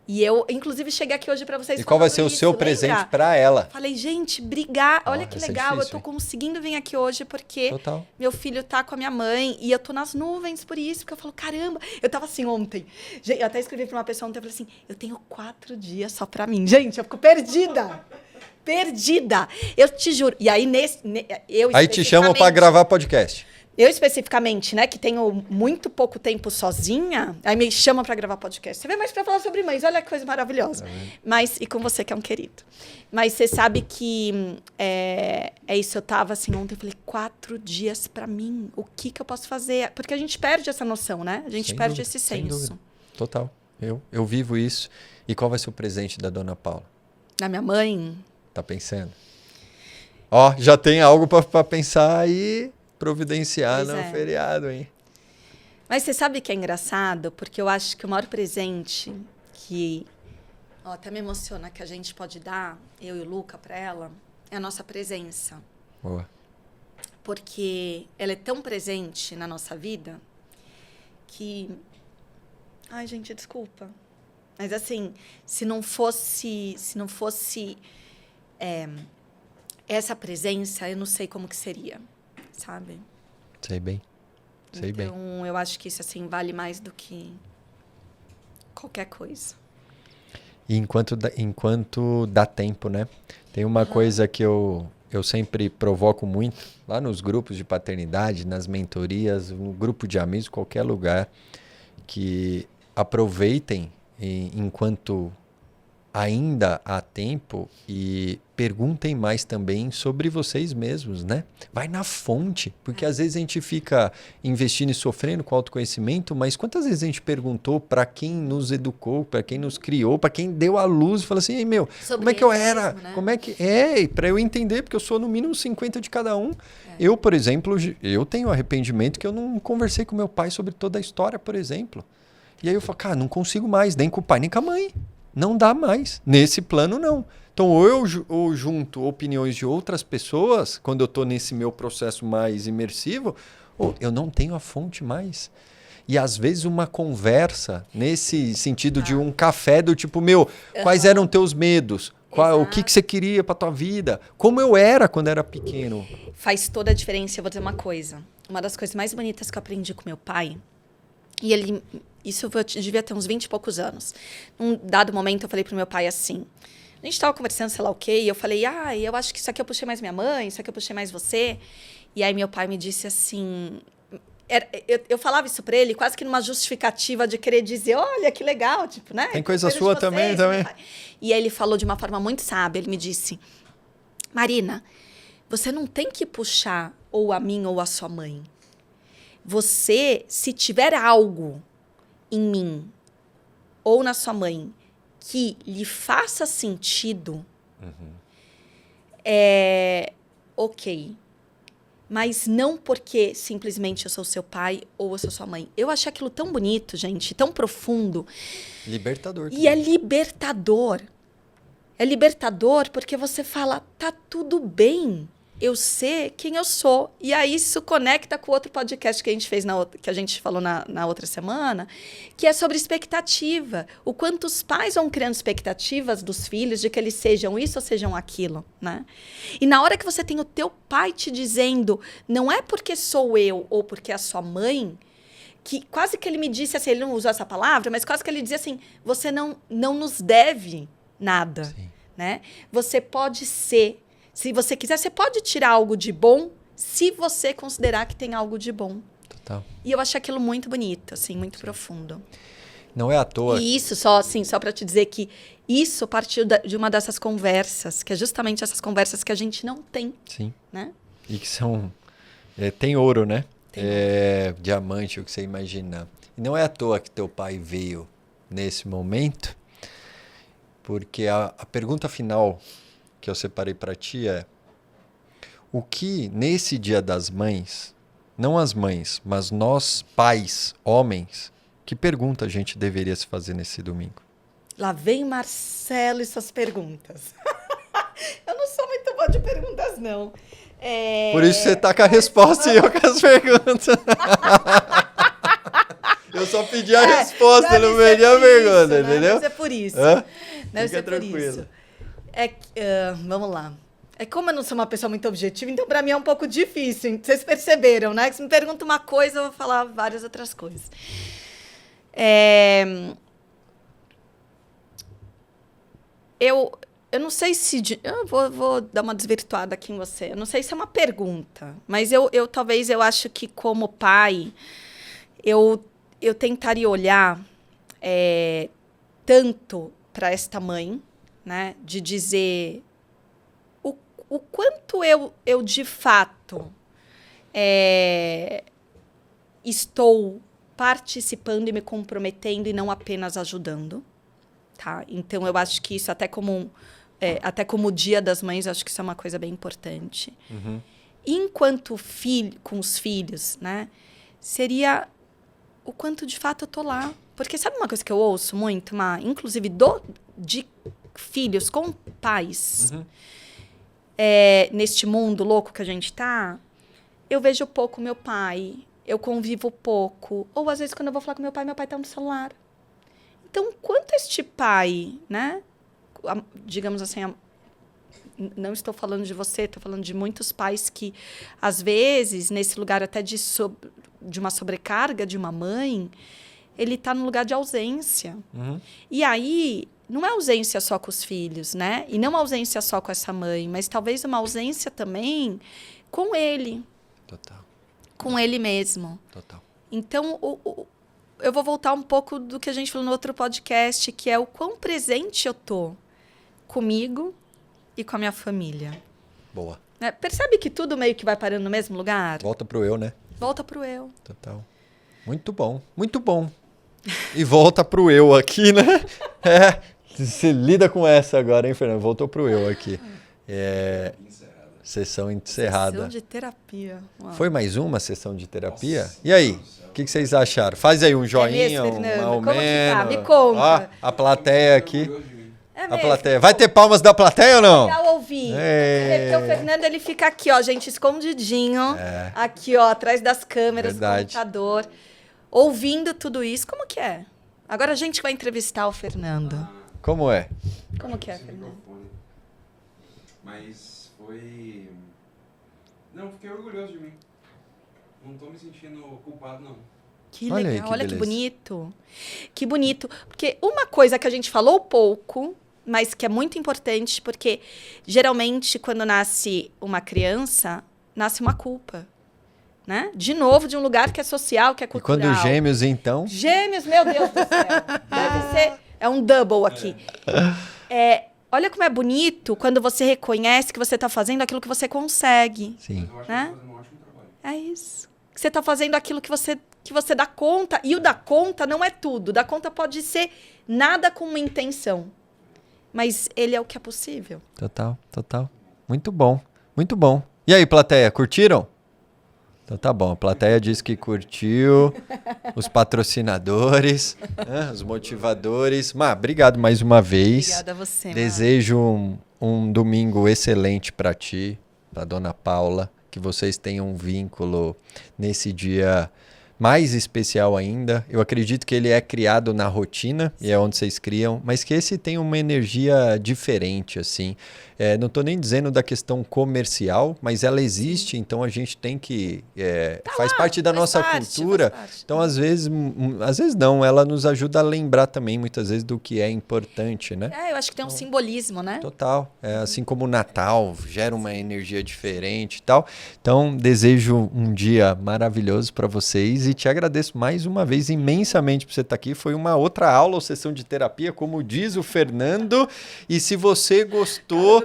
E eu, inclusive, cheguei aqui hoje para vocês. E qual vai ser o isso, seu lembra? presente para ela? Falei, gente, brigar. Olha que vai ser legal. difícil, Eu tô conseguindo vir aqui hoje porque Total. meu filho tá com a minha mãe e eu tô nas nuvens por isso. Porque eu falo, caramba. Eu tava assim ontem. Gente, eu até escrevi para uma pessoa ontem. Eu falei assim, eu tenho 4 dias só para mim. Gente, eu fico perdida. Perdida. Eu te juro. E aí, Aí te chamam para gravar podcast. Eu especificamente, né, que tenho muito pouco tempo sozinha, aí me chamam para gravar podcast. Você vê mais para falar sobre mães, olha que coisa maravilhosa. Mas, e com você que é um querido. Mas você sabe que é isso, eu tava assim ontem, eu falei, 4 dias para mim, o que eu posso fazer? Porque a gente perde essa noção, né? A gente Sem perde dúvida, esse sem senso. dúvida. Total. Eu vivo isso. E qual vai ser o presente da dona Paula? Da minha mãe? Tá pensando? Ó, já tem algo para pensar aí, providenciar no feriado, hein? Mas você sabe que é engraçado? Porque eu acho que o maior presente que até me emociona que a gente pode dar, eu e o Luca, para ela, é a nossa presença. Boa. Porque ela é tão presente na nossa vida que... Ai, gente, desculpa. Mas assim, se não fosse essa presença, eu não sei como que seria, sabe? Sei bem. Então, eu acho que isso assim vale mais do que qualquer coisa. E enquanto dá tempo, né? Tem uma coisa que eu sempre provoco muito, lá nos grupos de paternidade, nas mentorias, no grupo de amigos, qualquer lugar, que aproveitem enquanto ainda há tempo e perguntem mais também sobre vocês mesmos, né? Vai na fonte, porque às vezes a gente fica investindo e sofrendo com autoconhecimento, mas quantas vezes a gente perguntou para quem nos educou, para quem nos criou, para quem deu a luz e falou assim, ei, meu, Sobre como é que eu ele era? mesmo, né? Como é que é? Para eu entender, porque eu sou no mínimo 50 de cada um. Eu, por exemplo, eu tenho arrependimento que eu não conversei com meu pai sobre toda a história, por exemplo. E aí eu falo, cara, não consigo mais, nem com o pai, nem com a mãe. Não dá mais. Nesse plano, não. Então, ou junto opiniões de outras pessoas, quando eu estou nesse meu processo mais imersivo, ou eu não tenho a fonte mais. E às vezes uma conversa, nesse sentido de um café do tipo, meu, quais eram teus medos? O que você queria para tua vida? Como eu era quando era pequeno? Faz toda a diferença. Eu vou dizer uma coisa. Uma das coisas mais bonitas que eu aprendi com meu pai, e ele... Isso eu devia ter uns 20 e poucos anos. Num dado momento, eu falei pro meu pai assim... A gente estava conversando, sei lá o quê, e eu falei... eu acho que isso aqui eu puxei mais minha mãe, isso aqui eu puxei mais você. E aí meu pai me disse assim... Eu falava isso pra ele quase que numa justificativa de querer dizer... Olha, que legal, tipo, né? Tem coisa sua também. E aí ele falou de uma forma muito sábia. Ele me disse... Marina, você não tem que puxar ou a mim ou a sua mãe. Você, se tiver algo... em mim ou na sua mãe que lhe faça sentido, ok. Mas não porque simplesmente eu sou seu pai ou eu sou sua mãe. Eu achei aquilo tão bonito, gente, tão profundo. Libertador. E é libertador. É libertador porque você fala, tá tudo bem eu ser quem eu sou. E aí isso conecta com o outro podcast que a gente fez, que a gente falou na outra semana, que é sobre expectativa. O quanto os pais vão criando expectativas dos filhos de que eles sejam isso ou sejam aquilo, né? E na hora que você tem o teu pai te dizendo, não é porque sou eu ou porque é a sua mãe, que quase que ele me disse assim, ele não usou essa palavra, mas quase que ele dizia assim, você não nos deve nada, né? Você pode ser. Se você quiser, você pode tirar algo de bom se você considerar que tem algo de bom. Total. E eu achei aquilo muito bonito, assim, muito profundo. Não é à toa. E isso, só para te dizer que isso partiu de uma dessas conversas, que é justamente essas conversas que a gente não tem. Sim. Né? E que são... tem ouro, né? Tem diamante, o que você imagina. E não é à toa que teu pai veio nesse momento, porque a pergunta final que eu separei para ti é: o que nesse Dia das Mães, não as mães, mas nós pais, homens, que pergunta a gente deveria se fazer nesse domingo? Lá vem Marcelo e suas perguntas. Eu não sou muito boa de perguntas, não. Por isso você tá com a resposta e eu com as perguntas. Eu só pedi a resposta, não pedi a pergunta, entendeu? Deve ser por isso. Deve ser por isso. Vamos lá. É como eu não sou uma pessoa muito objetiva, então para mim é um pouco difícil. Hein? Vocês perceberam, né? Que se me pergunta uma coisa, eu vou falar várias outras coisas. Eu não sei se... Eu vou dar uma desvirtuada aqui em você. Eu não sei se é uma pergunta, mas talvez eu acho que como pai, eu tentaria olhar tanto para esta mãe, né, de dizer o quanto eu de fato estou participando e me comprometendo e não apenas ajudando, tá? Então eu acho que isso até como o Dia das Mães, eu acho que isso é uma coisa bem importante. Enquanto com os filhos, né, seria o quanto de fato eu tô lá. Porque sabe uma coisa que eu ouço muito, inclusive de filhos com pais, neste mundo louco que a gente tá, eu vejo pouco meu pai, eu convivo pouco. Ou às vezes quando eu vou falar com meu pai tá no celular. Então, quanto este pai, né? Digamos assim, não estou falando de você, estou falando de muitos pais que, às vezes, nesse lugar até de uma sobrecarga de uma mãe, ele está no lugar de ausência. E aí, não é ausência só com os filhos, né? E não ausência só com essa mãe, mas talvez uma ausência também com ele. Total. Com ele mesmo. Total. Então, eu vou voltar um pouco do que a gente falou no outro podcast, que é o quão presente eu tô comigo e com a minha família. Boa. Percebe que tudo meio que vai parando no mesmo lugar? Volta pro eu, né? Volta pro eu. Total. Muito bom, muito bom. E volta pro eu aqui, né? Você lida com essa agora, hein, Fernando? Voltou pro eu aqui. Sessão encerrada. Sessão de terapia. Uau. Foi mais uma sessão de terapia? Nossa, e aí? O que vocês acharam? Faz aí um joinha, mesmo, Fernando? um Como que tá? Me aumento. conta. Ó, a plateia aqui. Mesmo? A plateia. Vai ter palmas da plateia ou não? Legal ouvir. Porque o Fernando, ele fica aqui, ó, gente, escondidinho. Aqui, ó, atrás das câmeras, do computador. Ouvindo tudo isso. Como que é? Agora a gente vai entrevistar o Fernando. Como é? Como que é, Fernando? Mas foi... Não, fiquei orgulhoso de mim. Não tô me sentindo culpado, não. Que legal, olha que bonito. Que bonito. Porque uma coisa que a gente falou pouco, mas que é muito importante, porque geralmente quando nasce uma criança, nasce uma culpa. Né? De novo, de um lugar que é social, que é cultural. E quando gêmeos, então? Gêmeos, meu Deus do céu. Deve ser... É um double aqui. Olha como é bonito quando você reconhece que você está fazendo aquilo que você consegue. Sim. Eu acho né? que eu tô fazendo um ótimo trabalho. É isso. Que você está fazendo aquilo que você dá conta. E o dá conta não é tudo. Dá conta pode ser nada com uma intenção. Mas ele é o que é possível. Total, total. Muito bom, muito bom. E aí, plateia, curtiram? Então tá bom, a plateia disse que curtiu, os patrocinadores, né, os motivadores. Má, obrigado mais uma vez. Obrigada a você, Má. Desejo um domingo excelente para ti, para dona Paula, que vocês tenham um vínculo nesse dia mais especial ainda. Eu acredito que ele é criado na rotina, e é onde vocês criam, mas que esse tem uma energia diferente, assim. Não estou nem dizendo da questão comercial, mas ela existe, então a gente tem que... faz parte da nossa cultura. Então, às vezes não, ela nos ajuda a lembrar também, muitas vezes, do que é importante, né? Eu acho que tem um simbolismo, né? Total. Assim como o Natal gera uma energia diferente e tal. Então, desejo um dia maravilhoso para vocês e te agradeço mais uma vez imensamente por você estar aqui. Foi uma outra aula ou sessão de terapia, como diz o Fernando. E se você gostou,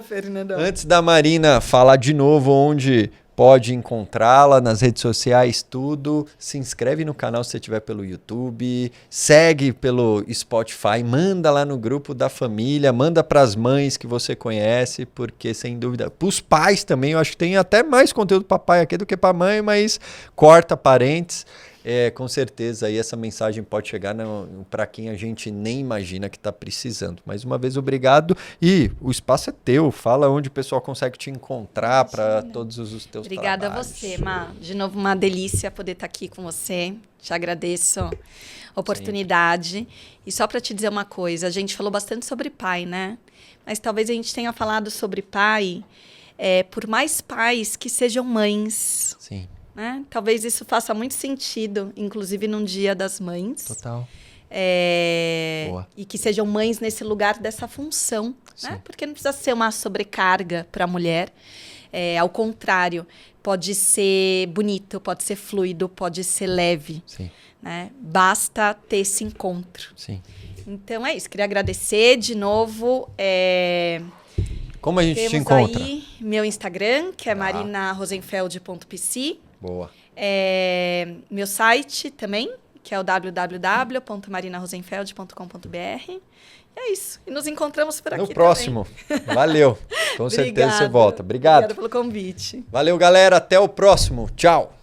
antes da Marina falar de novo onde pode encontrá-la nas redes sociais, tudo, se inscreve no canal se você estiver pelo YouTube, segue pelo Spotify, manda lá no grupo da família, manda para as mães que você conhece, porque sem dúvida, para os pais também, eu acho que tem até mais conteúdo para pai aqui do que para mãe, mas corta parentes. Com certeza aí essa mensagem pode chegar para quem a gente nem imagina que está precisando. Mais uma vez, obrigado. E o espaço é teu. Fala onde o pessoal consegue te encontrar para todos os teus Obrigada trabalhos. a você, Má. De novo, uma delícia poder estar aqui com você. Te agradeço a oportunidade. Sim. E só para te dizer uma coisa, a gente falou bastante sobre pai, né? Mas talvez a gente tenha falado sobre pai por mais pais que sejam mães. Sim. Né? Talvez isso faça muito sentido, inclusive num Dia das Mães. Total. E que sejam mães nesse lugar dessa função. Né? Porque não precisa ser uma sobrecarga para a mulher. Ao contrário, pode ser bonito, pode ser fluido, pode ser leve. Sim. Né? Basta ter esse encontro. Sim. Então é isso. Queria agradecer de novo. Como a gente te encontra? Temos aí meu Instagram, que é marinarosenfeld.pc. Boa. Meu site também, que é o www.marinarosenfeld.com.br. E é isso. E nos encontramos por aqui no próximo. Também. Valeu. Com certeza você volta. Obrigado. Obrigada pelo convite. Valeu, galera. Até o próximo. Tchau.